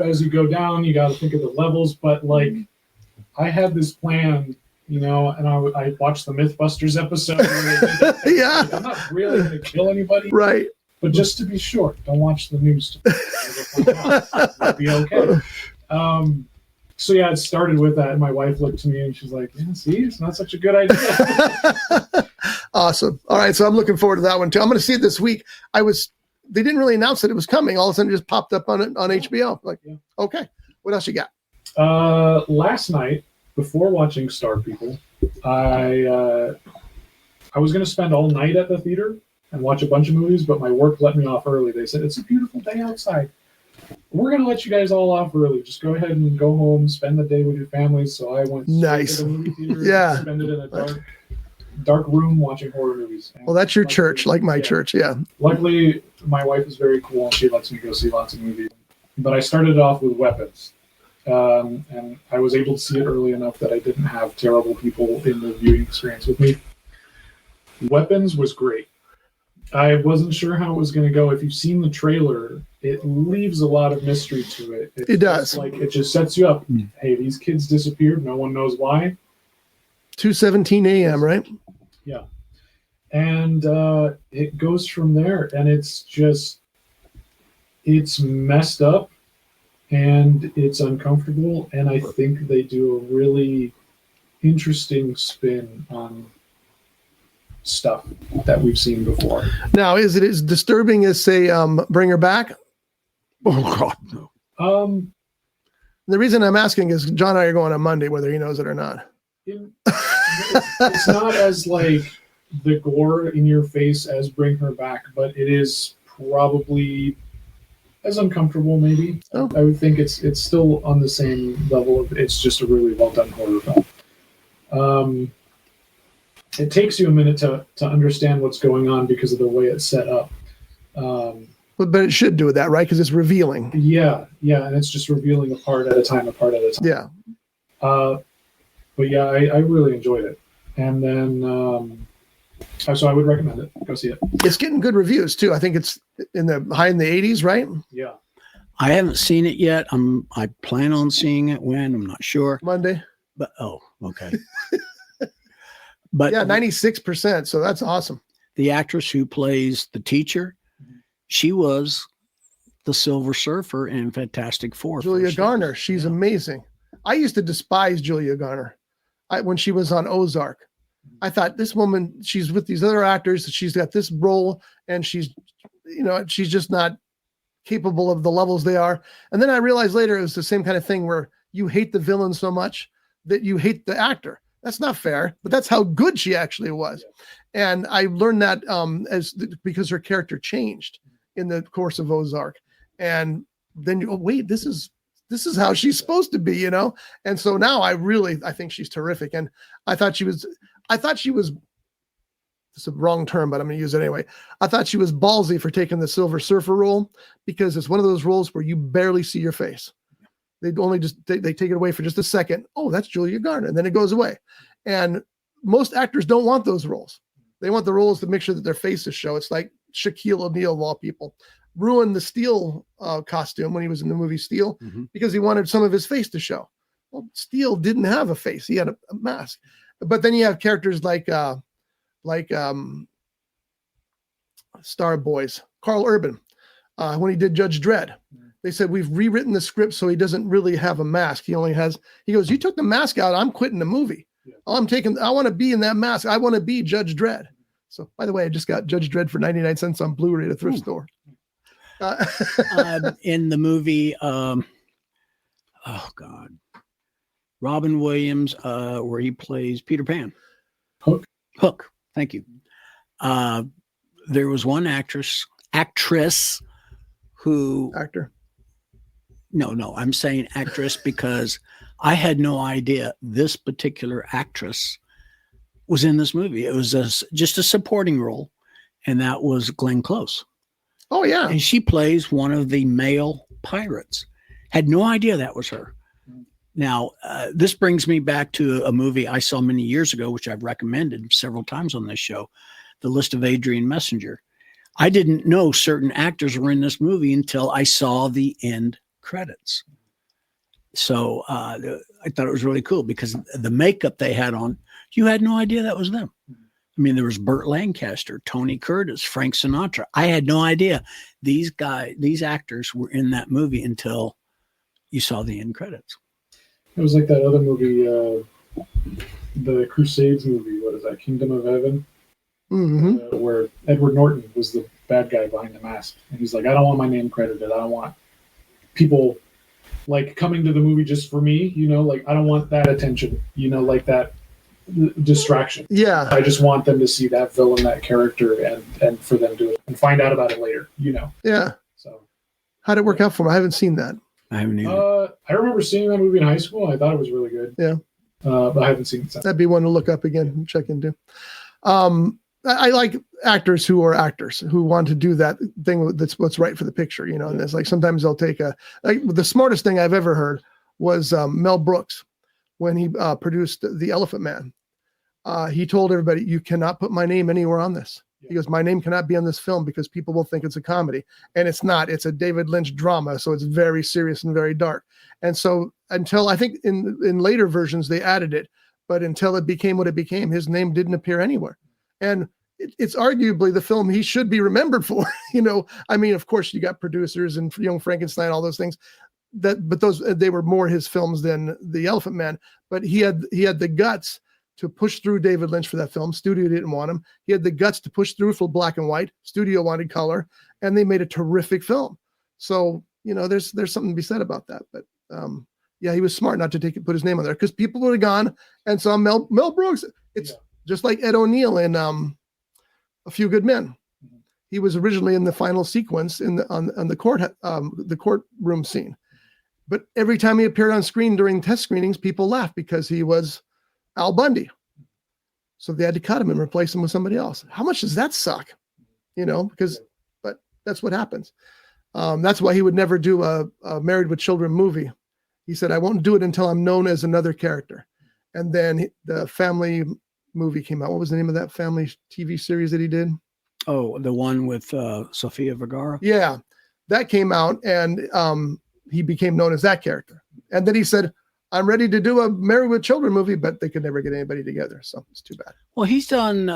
as you go down. You got to think of the levels. But like, I had this plan, you know, and I watched the Mythbusters episode. Yeah. Like, I'm not really going to kill anybody. Right. But just to be sure, don't watch the news. It'll be okay. So yeah, it started with that. And my wife looked to me and she's like, yeah, see, it's not such a good idea. Awesome. All right. So I'm looking forward to that one too. I'm going to see it this week. They didn't really announce that it was coming. All of a sudden it just popped up on HBO. Like, okay. What else you got? Last night, before watching Star People, I was going to spend all night at the theater and watch a bunch of movies, but my work let me off early. They said, it's a beautiful day outside. We're going to let you guys all off early. Just go ahead and go home, spend the day with your families. So I went nice to the movie theater, yeah, spend it in a dark room watching horror movies. And well, that's your church, like my church, yeah. Luckily, my wife is very cool and she lets me go see lots of movies. But I started off with Weapons. And I was able to see it early enough that I didn't have terrible people in the viewing experience with me. Weapons was great. I wasn't sure how it was going to go. If you've seen the trailer, it leaves a lot of mystery to it. It does. Like, it just sets you up. Hey, these kids disappeared. No one knows why. 2:17 a.m., right? Yeah. And it goes from there. And it's messed up. And it's uncomfortable, and I think they do a really interesting spin on stuff that we've seen before. Now, is it as disturbing as, say, Bring Her Back? Oh God, no. The reason I'm asking is John and I are going on Monday, whether he knows it or not. It's not as like the gore in your face as Bring Her Back, but it is probably as uncomfortable. Maybe I would think it's still on the same level of. It's just a really well done horror film. It takes you a minute to understand what's going on because of the way it's set up. But it should do that, right? Because it's revealing. Yeah, and it's just revealing a part at a time. Yeah. But yeah, I really enjoyed it. And then, so I would recommend it. Go see it. It's getting good reviews too. I think it's in the 80s, right? Yeah. I haven't seen it yet. I plan on seeing it when, I'm not sure. Monday. But okay. But yeah, 96%. So that's awesome. The actress who plays the teacher, she was the Silver Surfer in Fantastic Four. Julia Garner. She's amazing. I used to despise Julia Garner when she was on Ozark. I thought, this woman, she's with these other actors, she's got this role, and she's just not capable of the levels they are. And then I realized later it was the same kind of thing where you hate the villain so much that you hate the actor. That's not fair, but that's how good she actually was. And I learned that because her character changed in the course of Ozark. And then you go, wait, this is how she's supposed to be, you know? And so now I think she's terrific. And I thought she was, it's a wrong term, but I'm going to use it anyway. I thought she was ballsy for taking the Silver Surfer role because it's one of those roles where you barely see your face. They only they take it away for just a second. Oh, that's Julia Garner. And then it goes away. And most actors don't want those roles. They want the roles to make sure that their faces show. It's like Shaquille O'Neal of all people ruined the Steel costume when he was in the movie Steel because he wanted some of his face to show. Well, Steel didn't have a face. He had a mask. But then you have characters like Star Boys, Carl Urban, when he did Judge Dredd. They said, we've rewritten the script so he doesn't really have a mask. He goes, you took the mask out, I'm quitting the movie. Yeah. I want to be in that mask. I want to be Judge Dredd. So, by the way, I just got Judge Dredd for 99 cents on Blu-ray at a thrift store. In the movie, oh God, Robin Williams, where he plays Peter Pan. Hook. Thank you. There was one actress who... Actor. No, I'm saying actress because I had no idea this particular actress was in this movie. It was just a supporting role, and that was Glenn Close. Oh, yeah. And she plays one of the male pirates. Had no idea that was her. Now, this brings me back to a movie I saw many years ago, which I've recommended several times on this show, The List of Adrian Messenger. I didn't know certain actors were in this movie until I saw the end credits. So I thought it was really cool because the makeup they had on, you had no idea that was them. I mean, there was Burt Lancaster, Tony Curtis, Frank Sinatra. I had no idea these actors were in that movie until you saw the end credits. It was like that other movie, the Crusades movie. What is that? Kingdom of Heaven? Where Edward Norton was the bad guy behind the mask. And he's like, I don't want my name credited. I don't want people like coming to the movie just for me, like I don't want that attention, like that distraction. Yeah. I just want them to see that villain, that character, and for them to and find out about it later, Yeah. So how'd it work out for me? I haven't seen that. I haven't either. I remember seeing that movie in high school. I thought it was really good. Yeah. But I haven't seen it since. That'd be one to look up again and check into. I like actors who are actors who want to do that thing that's what's right for the picture, and it's like sometimes they'll take the smartest thing I've ever heard was Mel Brooks when he produced The Elephant Man. He told everybody, you cannot put my name anywhere on this. He goes, my name cannot be on this film because people will think it's a comedy. And it's not. It's a David Lynch drama. So it's very serious and very dark. And so until I think in later versions, they added it. But until it became what it became, his name didn't appear anywhere. And it's arguably the film he should be remembered for. I mean, of course, you got producers and Young Frankenstein, all those things. But they were more his films than The Elephant Man. But he had the guts to push through David Lynch for that film. Studio didn't want him. He had the guts to push through for black and white. Studio wanted color, and they made a terrific film. So there's something to be said about that. But yeah, he was smart not to put his name on there, because people would have gone and saw Mel Brooks. It's just like Ed O'Neill in A Few Good Men. He was originally in the final sequence on the courtroom scene, but every time he appeared on screen during test screenings, people laughed because he was Al Bundy. So they had to cut him and replace him with somebody else. How much does that suck? But that's what happens. That's why he would never do a Married with Children movie. He said, I won't do it until I'm known as another character. And then the family movie came out. What was the name of that family TV series that he did? Oh, the one with Sofia Vergara? Yeah, that came out, and he became known as that character. And then he said, I'm ready to do a Married with Children movie, but they could never get anybody together. So it's too bad. Well, he's done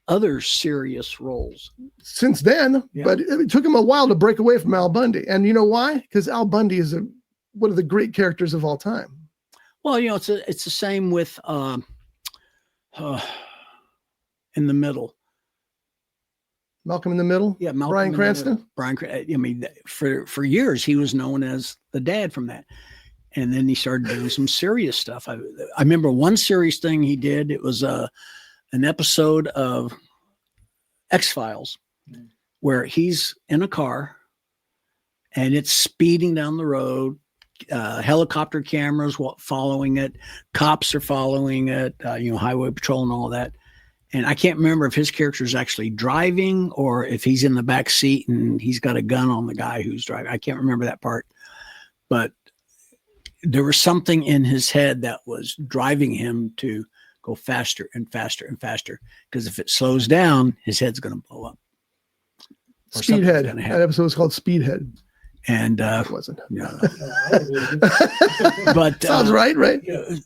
other serious roles since then, but it took him a while to break away from Al Bundy. And you know why? Because Al Bundy is one of the great characters of all time. Well, it's the same with In the Middle. Malcolm in the Middle? Yeah, Malcolm Bryan Cranston? I mean, for years, he was known as the dad from that. And then he started doing some serious stuff. I remember one serious thing he did. It was an episode of X-Files where he's in a car and it's speeding down the road. Helicopter cameras following it. Cops are following it, highway patrol and all that. And I can't remember if his character is actually driving or if he's in the back seat and he's got a gun on the guy who's driving. I can't remember that part, but there was something in his head that was driving him to go faster and faster and faster. Because if it slows down, his head's going to blow up. Speedhead. That episode was called Speedhead. And it wasn't. No. But sounds right?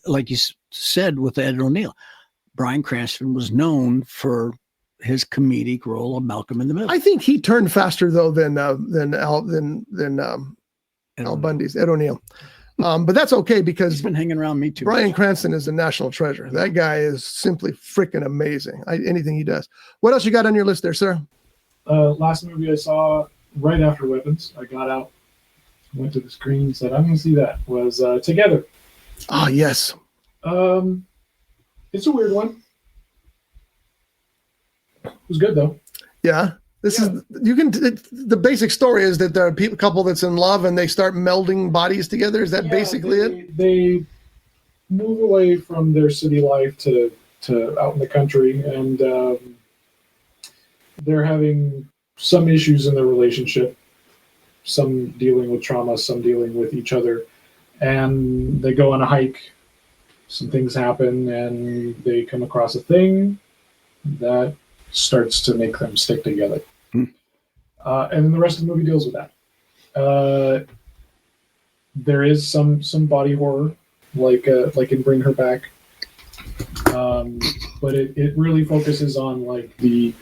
Like you said with Ed O'Neill, Bryan Cranston was known for his comedic role of Malcolm in the Middle. I think he turned faster though than Al Bundy's Ed O'Neill. But that's okay because he's been hanging around me too. Bryan Cranston is a national treasure. That guy is simply freaking amazing. Anything he does. What else you got on your list there, sir? Last movie I saw right after Weapons, I got out, went to the screen and said, I'm going to see that, was Together. Oh, yes. It's a weird one. It was good, though. Yeah. The basic story is that there are a couple that's in love and they start melding bodies together. Is that basically it? They move away from their city life to out in the country, and they're having some issues in their relationship, some dealing with trauma, some dealing with each other, and they go on a hike. Some things happen, and they come across a thing that starts to make them stick together. And then the rest of the movie deals with that. There is some body horror, like in Bring Her Back, but it really focuses on like the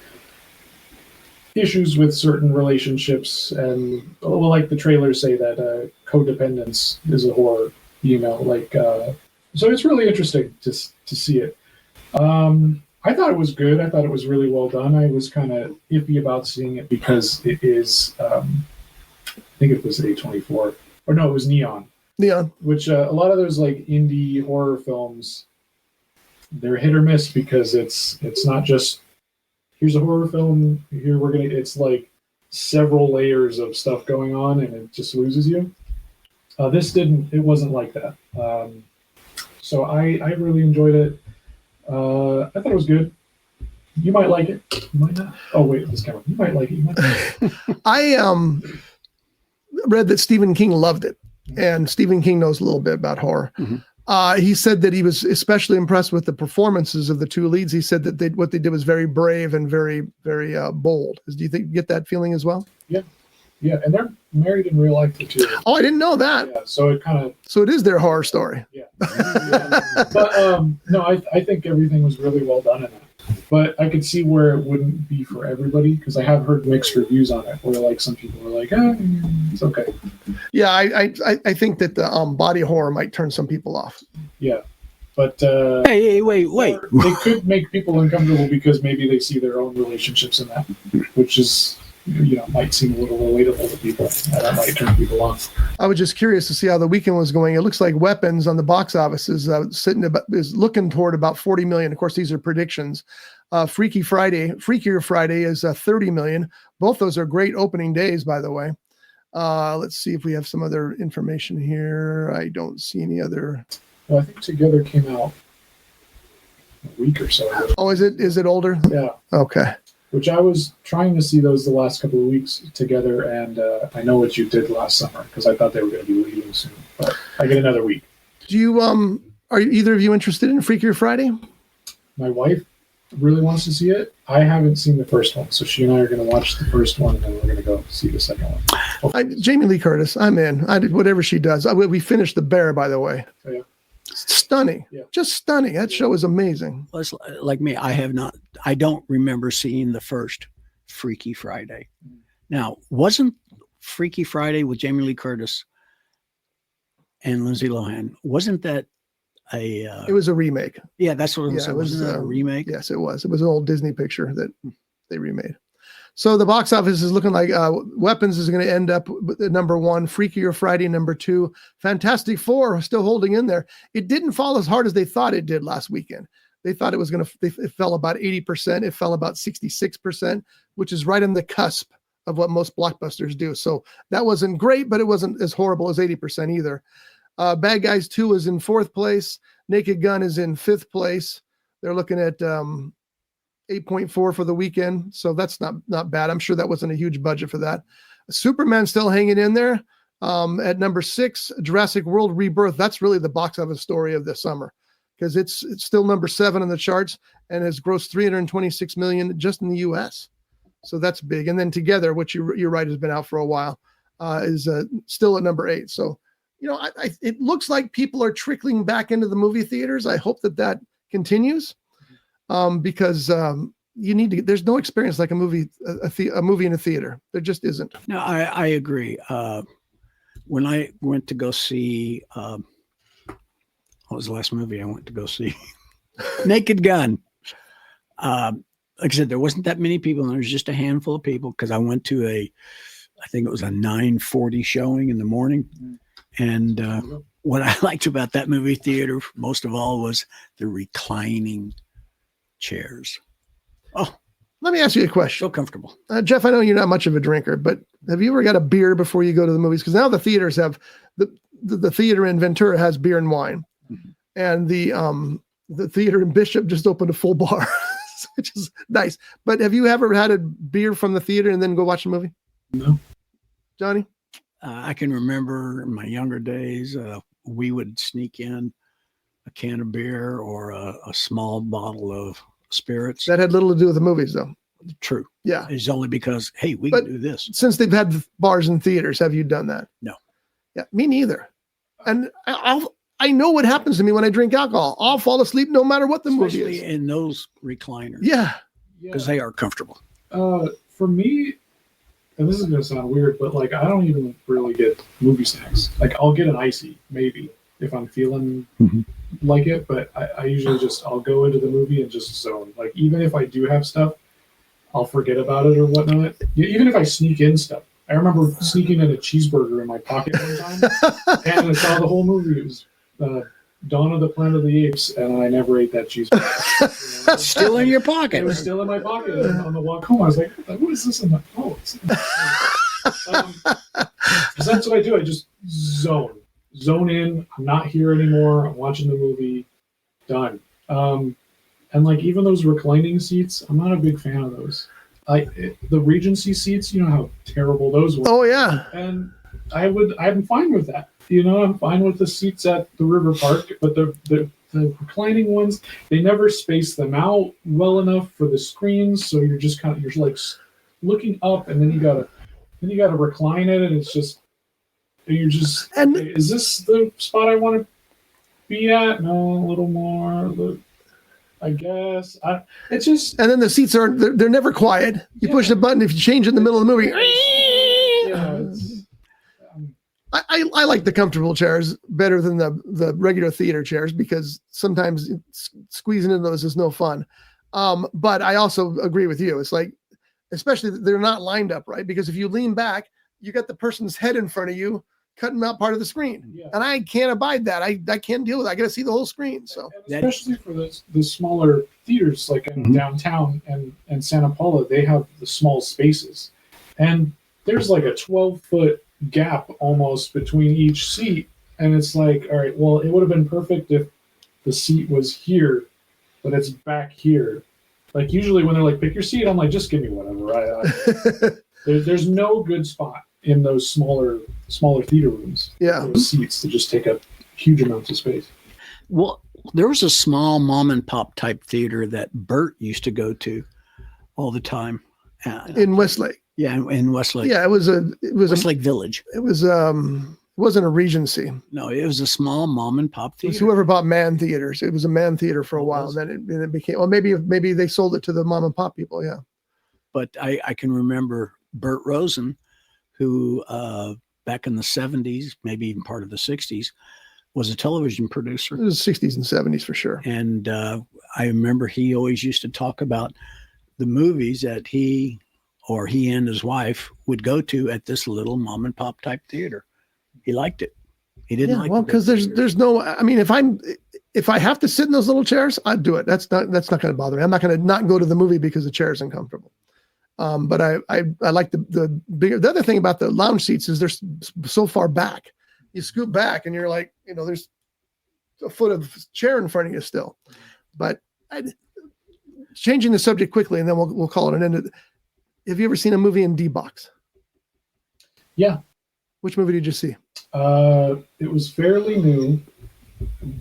issues with certain relationships, and like the trailers say that codependence is a horror, so it's really interesting to see it. I thought it was good. I thought it was really well done. I was kind of iffy about seeing it because it is, I think it was A24, or no, it was Neon. Which a lot of those like indie horror films, they're hit or miss because it's not just here's a horror film. It's like several layers of stuff going on, and it just loses you. It wasn't like that. So I really enjoyed it. I thought it was good. You might like it. You might not. Oh wait, this camera. You might like it. You might not. I read that Stephen King loved it, and Stephen King knows a little bit about horror. Mm-hmm. He said that he was especially impressed with the performances of the two leads. He said that what they did was very brave and very, very bold. Do you get that feeling as well? Yeah, and they're married in real life too. Oh, I didn't know that. Yeah, so it is their horror story. Yeah. But no, I think everything was really well done in that. But I could see where it wouldn't be for everybody, because I have heard mixed reviews on it, where like some people are like, it's okay. Yeah, I think that the body horror might turn some people off. Yeah, but hey, wait. They could make people uncomfortable because maybe they see their own relationships in that, which is might seem a little relatable to people, and that might turn people on. I was just curious to see how the weekend was going. It looks like Weapons on the box office is looking toward about 40 million. Of course, these are predictions. Freakier Friday is 30 million. Both those are great opening days, by the way. Let's see if we have some other information here. I don't see any other. Well, I think Together came out a week or so ago. Oh, is it older? Yeah. Okay. Which I was trying to see those the last couple of weeks Together, and I Know What You Did Last Summer, because I thought they were going to be leaving soon. But I get another week. Do you are either of you interested in Freakier Friday? My wife really wants to see it. I haven't seen the first one, so she and I are going to watch the first one, and then we're going to go see the second one. Jamie Lee Curtis, I'm in. I did whatever she does. We finished The Bear, by the way. Oh, yeah. Stunning. Yeah. Just stunning. That show is amazing. Well, it's like me. I don't remember seeing the first Freaky Friday. Now, wasn't Freaky Friday with Jamie Lee Curtis and Lindsay Lohan, wasn't that it was a remake. Yeah, that's what it was. Yeah, Wasn't that a remake? Yes, it was. It was an old Disney picture that they remade. So the box office is looking like Weapons is going to end up with number 1, Freakier Friday number 2, Fantastic Four still holding in there. It didn't fall as hard as they thought it did last weekend. They thought it was going to. It fell about 80%. It fell about 66%, which is right on the cusp of what most blockbusters do. So that wasn't great, but it wasn't as horrible as 80% either. Bad Guys 2 is in 4th place. Naked Gun is in 5th place. They're looking at 8.4 for the weekend, so that's not bad. I'm sure that wasn't a huge budget for that. Superman still hanging in there at number 6. Jurassic World Rebirth. That's really the box office story of the summer, because it's still number 7 on the charts and has grossed 326 million just in the U.S. So that's big. And then Together, which you're right, has been out for a while, is still at number 8. So it looks like people are trickling back into the movie theaters. I hope that continues. Because you need to. There's no experience like a movie in a theater. There just isn't. No, I agree. When I went to go see, what was the last movie I went to go see? Naked Gun. Like I said, there wasn't that many people, and there was just a handful of people because I went to I think it was a 9:40 showing in the morning, and what I liked about that movie theater most of all was the reclining chairs. Oh, let me ask you a question. So comfortable. Jeff, I know you're not much of a drinker, but have you ever got a beer before you go to the movies? Because now the theaters have the theater in Ventura has beer and wine, and the theater in Bishop just opened a full bar, which is nice. But have you ever had a beer from the theater and then go watch a movie? No. Johnny? I can remember in my younger days, we would sneak in a can of beer or a small bottle of spirits. That had little to do with the movies, though. True. Yeah. It's only because, hey, we can do this. Since they've had bars and theaters, have you done that? No. Yeah, me neither. And I know what happens to me when I drink alcohol. I'll fall asleep no matter what the movie is. Especially in those recliners. Yeah. Because they are comfortable. For me, and this is going to sound weird, but like I don't even really get movie snacks. Like I'll get an icy, maybe, if I'm feeling like it, but I usually I'll go into the movie and just zone. Like even if I do have stuff, I'll forget about it or whatnot. Even if I sneak in stuff. I remember sneaking in a cheeseburger in my pocket one time, and I saw the whole movie. It was Dawn of the Planet of the Apes, and I never ate that cheeseburger. Still in your pocket. It was still in my pocket. And on the walk home, I was like, what is this in my pocket? Because that's what I do. I just zone in. I'm not here anymore. I'm watching the movie. Done. And like even those reclining seats, I'm not a big fan of those. The Regency seats, you know how terrible those were. Oh yeah. And I'm fine with that. I'm fine with the seats at the River Park, but the reclining ones, they never space them out well enough for the screens. So you're just you're like looking up, and then you gotta recline it, and it's just is this the spot I want to be at? No, a little more. I guess it's just. And then the seats they're never quiet. You push the button if you change it in the middle of the movie. Yeah, I like the comfortable chairs better than the regular theater chairs because sometimes squeezing in those is no fun. But I also agree with you. It's like especially they're not lined up right, because if you lean back, you got the person's head in front of you, cutting out part of the screen. Yeah. And I can't abide that. I can't deal with it. I got to see the whole screen. So And especially for the smaller theaters like in downtown and Santa Paula, they have the small spaces. And there's like a 12-foot gap almost between each seat. And it's like, all right, well, it would have been perfect if the seat was here, but it's back here. Like usually when they're like, pick your seat, I'm like, just give me whatever. There's no good spot in those smaller theater rooms. Yeah. Those seats that just take up huge amounts of space. Well, there was a small mom and pop type theater that Bert used to go to all the time. In Westlake. Yeah, in Westlake. Yeah, it was Westlake Village. It wasn't a Regency. No, it was a small mom and pop It theater. was whoever bought Man Theaters. It was a Man Theater for a while. And then it became, well, maybe they sold it to the mom and pop people. Yeah. But I can remember Bert Rosen, who back in the 70s, maybe even part of the 60s, was a television producer. It was 60s and 70s for sure. And I remember he always used to talk about the movies that he and his wife would go to at this little mom and pop type theater. He liked it. He didn't like well, because there's no, I mean, if I have to sit in those little chairs, I'd do it. That's not going to bother me. I'm not going to not go to the movie because the chair is uncomfortable. But I like the bigger. The other thing about the lounge seats is they're so far back. You scoot back and you're like, there's a foot of chair in front of you still. But changing the subject quickly, and then we'll call it an end. Have you ever seen a movie in D-Box? Yeah. Which movie did you see? It was fairly new.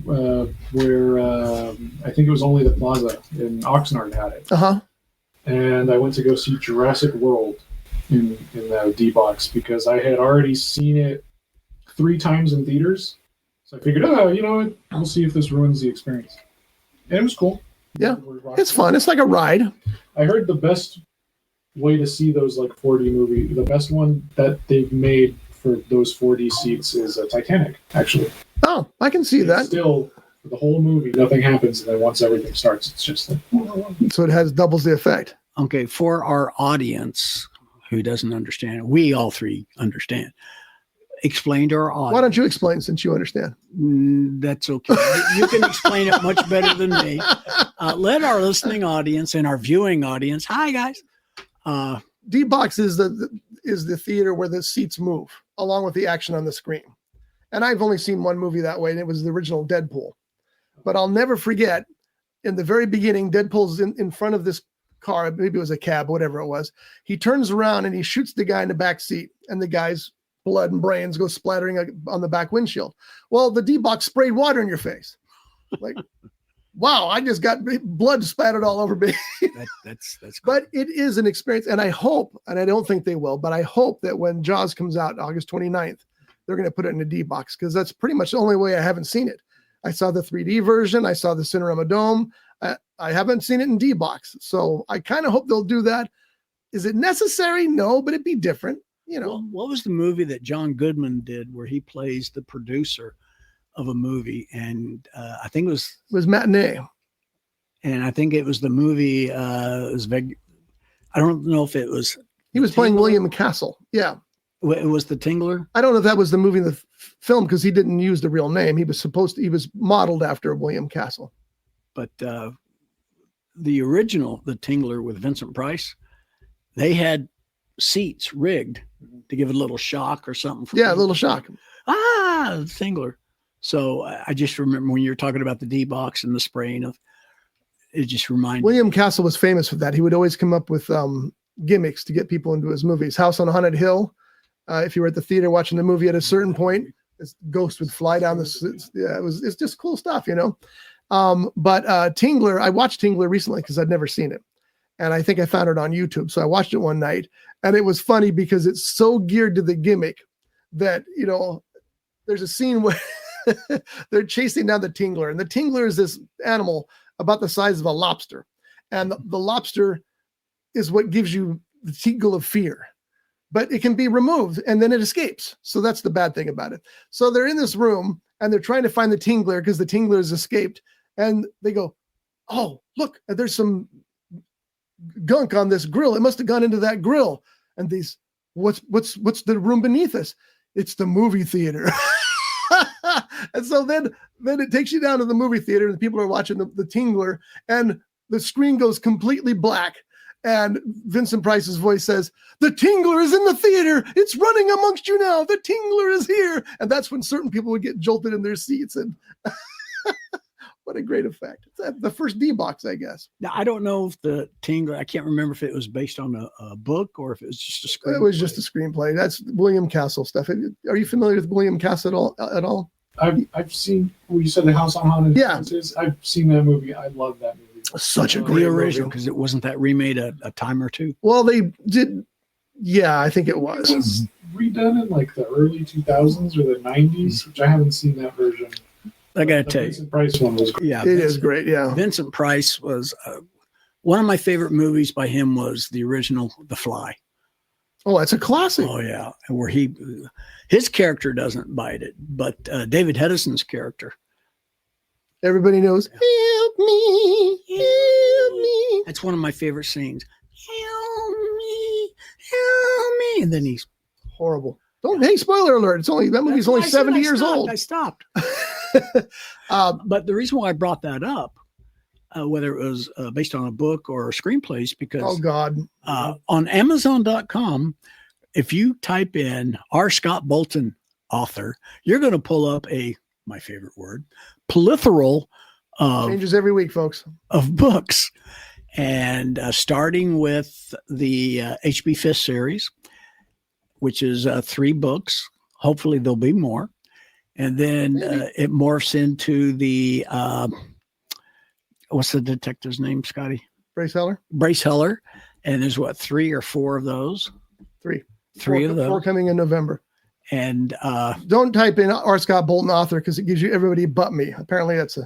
Where I think it was only the Plaza in Oxnard had it. And I went to go see Jurassic World in the D-Box because I had already seen it 3 times in theaters. So I figured, you know what? We'll see if this ruins the experience. And it was cool. Yeah, it's fun. It's like a ride. I heard the best way to see those like 4D movie, the best one that they've made for those 4D seats is Titanic, actually. Oh, I can see that. Still, for the whole movie, nothing happens, and then once everything starts, it's just like... So it has doubles the effect. Okay, for our audience who doesn't understand, we all 3 understand. Explain to our audience. Why don't you explain since you understand? That's okay. You can explain it much better than me. Let our listening audience and our viewing audience, hi guys. D-Box is the theater where the seats move along with the action on the screen. And I've only seen one movie that way, and it was the original Deadpool. But I'll never forget, in the very beginning, Deadpool's in front of this car, maybe it was a cab, whatever it was. He turns around and he shoots the guy in the back seat, and the guy's blood and brains go splattering on the back windshield. Well, the D-Box sprayed water in your face. Like, wow, I just got blood spattered all over me. That's cool. But it is an experience, and I hope, and I don't think they will, but I hope that when Jaws comes out August 29th, they're going to put it in a D-Box, because that's pretty much the only way I haven't seen it. I saw the 3D version. I saw the Cinerama Dome. I haven't seen it in D-Box. So I kind of hope they'll do that. Is it necessary? No, but it'd be different. Well, what was the movie that John Goodman did where he plays the producer of a movie? And I think it was Matinee. And I think it was the movie. It was I don't know if it was. He was playing William Castle. Yeah. It was The Tingler. I don't know if that was the movie in the film, because he didn't use the real name. He was modeled after William Castle. But the original, The Tingler with Vincent Price, they had seats rigged to give it a little shock or something. Yeah, a little shock. The Tingler. So I just remember when you were talking about the D-Box and the spraying of, it just reminded William Castle was famous for that. He would always come up with gimmicks to get people into his movies. House on Haunted Hill. If you were at the theater watching the movie, at a certain point, this ghost would fly down the. Yeah, it's just cool stuff, But Tingler, I watched Tingler recently because I'd never seen it, and I think I found it on YouTube. So I watched it one night, and it was funny because it's so geared to the gimmick that there's a scene where they're chasing down the Tingler, and the Tingler is this animal about the size of a lobster, and the lobster is what gives you the tingle of fear. But it can be removed and then it escapes. So that's the bad thing about it. So they're in this room and they're trying to find the Tingler because the Tingler has escaped. And they go, oh, look, there's some gunk on this grill. It must have gone into that grill. And these, what's the room beneath us? It's the movie theater. And so then it takes you down to the movie theater, and the people are watching the Tingler, and the screen goes completely black. And Vincent Price's voice says, "The Tingler is in the theater. It's running amongst you now. The Tingler is here." And that's when certain people would get jolted in their seats. And what a great effect. It's the first D-Box, I guess. Now, I don't know if the Tingler, I can't remember if it was based on a book or if it was just a screenplay. It was just a screenplay. That's William Castle stuff. Are you familiar with William Castle at all? I've seen, you said The House on Haunted Houses. I've seen that movie. I love that movie. Such a great original, movie. because it wasn't that remade a time or two. Well, they did. Yeah, I think it was. It was redone in like the early 2000s or the 90s, which I haven't seen that version. I got to tell you. Vincent Price one was great. Yeah, It is great. Yeah. Vincent Price was one of my favorite movies by him was the original The Fly. Oh, that's a classic. Oh yeah, and where his character doesn't bite it, but David Hedison's character. Everybody knows. Help me, help me. That's one of my favorite scenes. Help me, and then he's Horrible. Don't. Hey, spoiler alert! That movie's only 70 years old. I stopped. But the reason why I brought that up, whether it was based on a book or a screenplay, is because Oh God. on Amazon.com, if you type in R. Scott Bolton author, you're going to pull up my favorite word, plethora Changes every week, folks. of books, and starting with the H.B. Fisk series, which is 3 books. Hopefully there'll be more. And then it morphs into the, what's the detective's name, Scotty? Brace Heller. Brace Heller. And there's 3 or 4 of those? 3. 3 of those. 4 coming in November. And Don't type in R. Scott Bolton author, because it gives you everybody but me. Apparently that's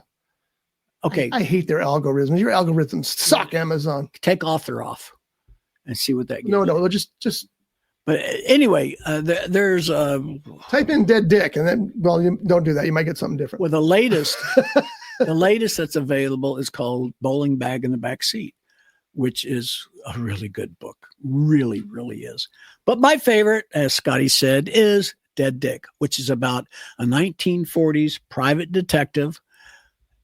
okay, I hate their algorithms. Your algorithms suck, Amazon. take author off and see what that gives. No, just But anyway, there's type in dead dick, and then, well, you don't do that. You might get something different. well, the latest that's available is called Bowling Bag in the Backseat, which is a really good book. Really, really is. But my favorite, as Scotty said, is Dead Dick, which is about a 1940s private detective,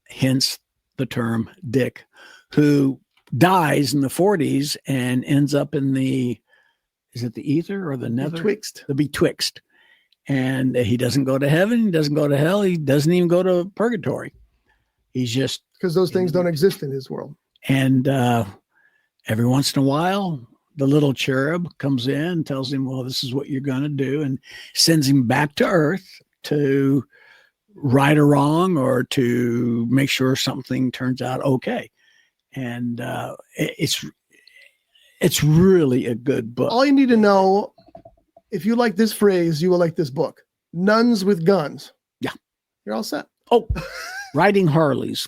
hence the term Dick, who dies in the 40s and ends up in is it the ether or the nether? Betwixt. The betwixt. And he doesn't go to heaven. He doesn't go to hell. He doesn't even go to purgatory. He's just, Because those things don't exist in his world. and every once in a while, the little cherub comes in and tells him, well, this is what you're going to do, and sends him back to Earth to right or wrong, or to make sure something turns out okay. And it's really a good book. All you need to know, if you like this phrase, you will like this book. Nuns with guns. Yeah. You're all set. Oh, riding Harleys.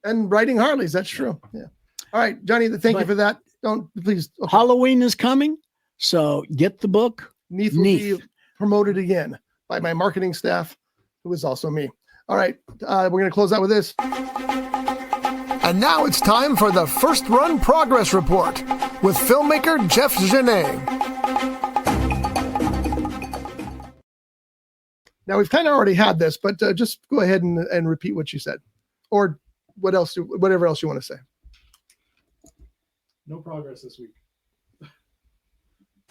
And riding Harleys. That's true. Yeah. All right, Johnny, thank you But- for that. Don't, please. Okay. Halloween is coming, so get the book. Neath will be promoted again by my marketing staff, who is also me. All right, we're going to close out with this. And now it's time for the First Run Progress Report with filmmaker Jeff Genet. Now, we've kind of already had this, but just go ahead and repeat what you said, or whatever else you want to say. No progress this week.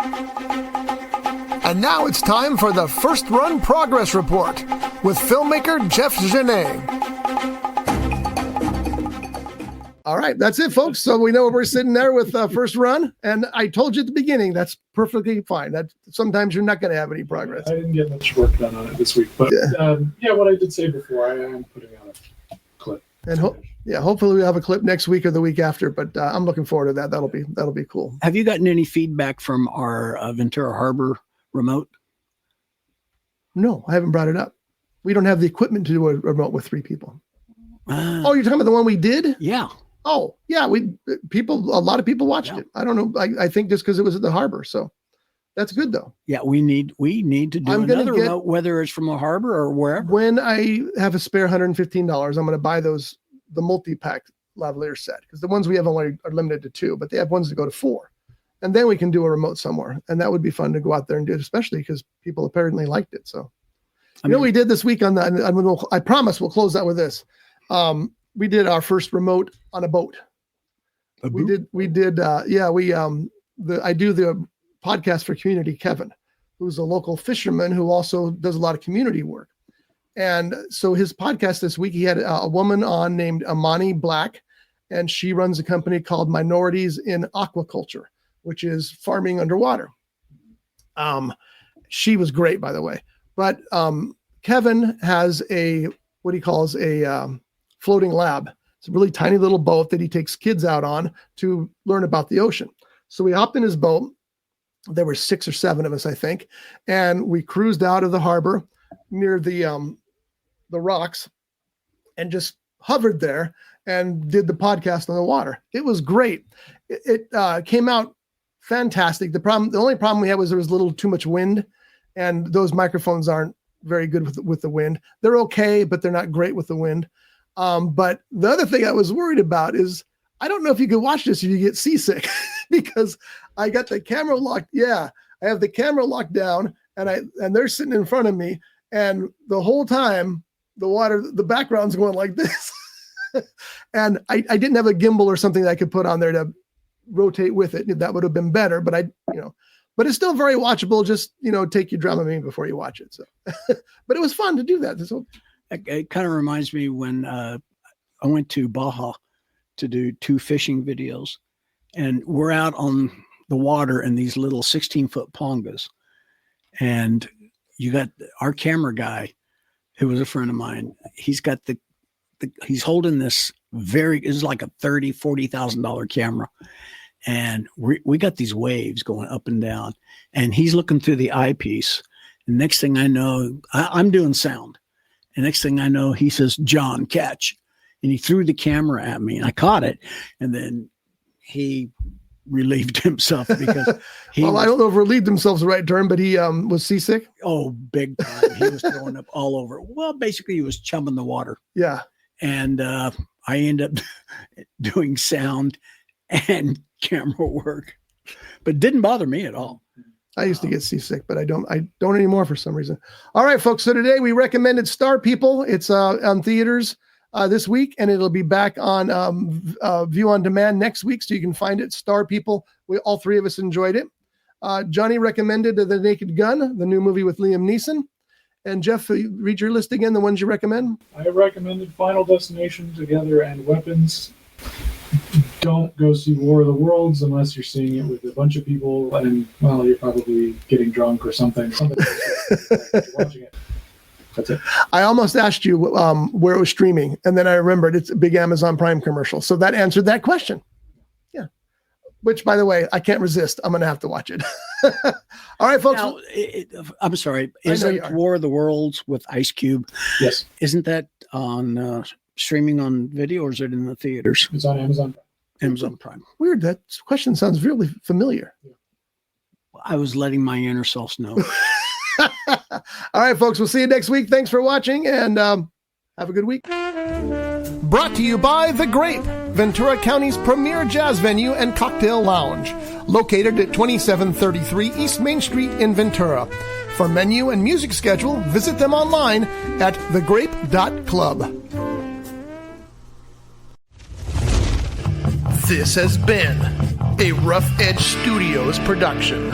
And now it's time for the First Run Progress Report with filmmaker Jeff Genet. All right, that's it, folks. So we know we're sitting there with First Run, and I told you at the beginning that's perfectly fine. That sometimes you're not going to have any progress. I didn't get much work done on it this week, but what I did say before, I am putting out a clip. And hopefully we have a clip next week or the week after. But I'm looking forward to that. That'll be cool. Have you gotten any feedback from our Ventura Harbor remote? No, I haven't brought it up. We don't have the equipment to do a remote with 3 people. Oh, You're talking about the one we did? yeah. Oh, yeah. A lot of people watched it. I don't know. I think just because it was at the harbor. So that's good though. Yeah, we need to do another remote, whether it's from the harbor or wherever. When I have a spare $115, I'm going to buy the multi-pack lavalier set, because the ones we have only are limited to 2, but they have ones that go to 4. And then we can do a remote somewhere. And that would be fun to go out there and do it, especially because people apparently liked it. So, you know, we did this week I promise we'll close out with this. We did our first remote on a boat. I do the podcast for Community, Kevin, who's a local fisherman who also does a lot of community work. And so his podcast this week, he had a woman on named Amani Black, and she runs a company called Minorities in Aquaculture, which is farming underwater. She was great, by the way. But Kevin has what he calls a floating lab. It's a really tiny little boat that he takes kids out on to learn about the ocean. So we hopped in his boat. There were 6 or 7 of us, I think. And we cruised out of the harbor near the rocks and just hovered there and did the podcast on the water. It was great. It came out fantastic. The only problem we had was there was a little too much wind, and those microphones aren't very good with the wind. They're okay, but they're not great with the wind. But the other thing I was worried about is, I don't know if you could watch this if you get seasick, because I got the camera locked. Yeah, I have the camera locked down, and they're sitting in front of me, and the whole time the background's going like this. And I didn't have a gimbal or something that I could put on there to rotate with it. That would have been better, but but it's still very watchable. Just, take your Dramamine before you watch it. So, but it was fun to do that. So, it kind of reminds me when I went to Baja to do 2 fishing videos, and we're out on the water in these little 16-foot pongas. And you got our camera guy, who was a friend of mine. He's got he's holding this it's like a $30,000-$40,000 camera. And we got these waves going up and down, and he's looking through the eyepiece. And next thing I know, I'm doing sound. And next thing I know, he says, "John, catch." And he threw the camera at me, and I caught it. And then he relieved himself because I don't know if relieved himself is the right term, but he was seasick. Oh, big time. He was throwing up all over. Well, basically he was chumming the water. Yeah. And I ended up doing sound and camera work, but it didn't bother me at all. I used to get seasick, but I don't anymore for some reason. All right, folks. So today we recommended Star People. It's on theaters this week, and it'll be back on View on Demand next week, so you can find it. Star People. All 3 of us enjoyed it. Johnny recommended The Naked Gun, the new movie with Liam Neeson. And Jeff, read your list again, the ones you recommend. I recommended Final Destination, Together, and Weapons. Don't go see War of the Worlds unless you're seeing it with a bunch of people, and you're probably getting drunk or something. You're watching it. That's it. I almost asked you where it was streaming, and then I remembered it's a big Amazon Prime commercial. So that answered that question. Yeah. Which, by the way, I can't resist. I'm going to have to watch it. All right, folks. Now, I'm sorry. Isn't War of the Worlds with Ice Cube? Yes. Isn't that on streaming on video, or is it in the theaters? It's on Amazon. Amazon Prime. Weird. That question sounds really familiar. I was letting my inner self know. All right, folks. We'll see you next week. Thanks for watching, and have a good week. Brought to you by The Grape, Ventura County's premier jazz venue and cocktail lounge, located at 2733 East Main Street in Ventura. For menu and music schedule, visit them online at thegrape.club. This has been a Rough Edge Studios production.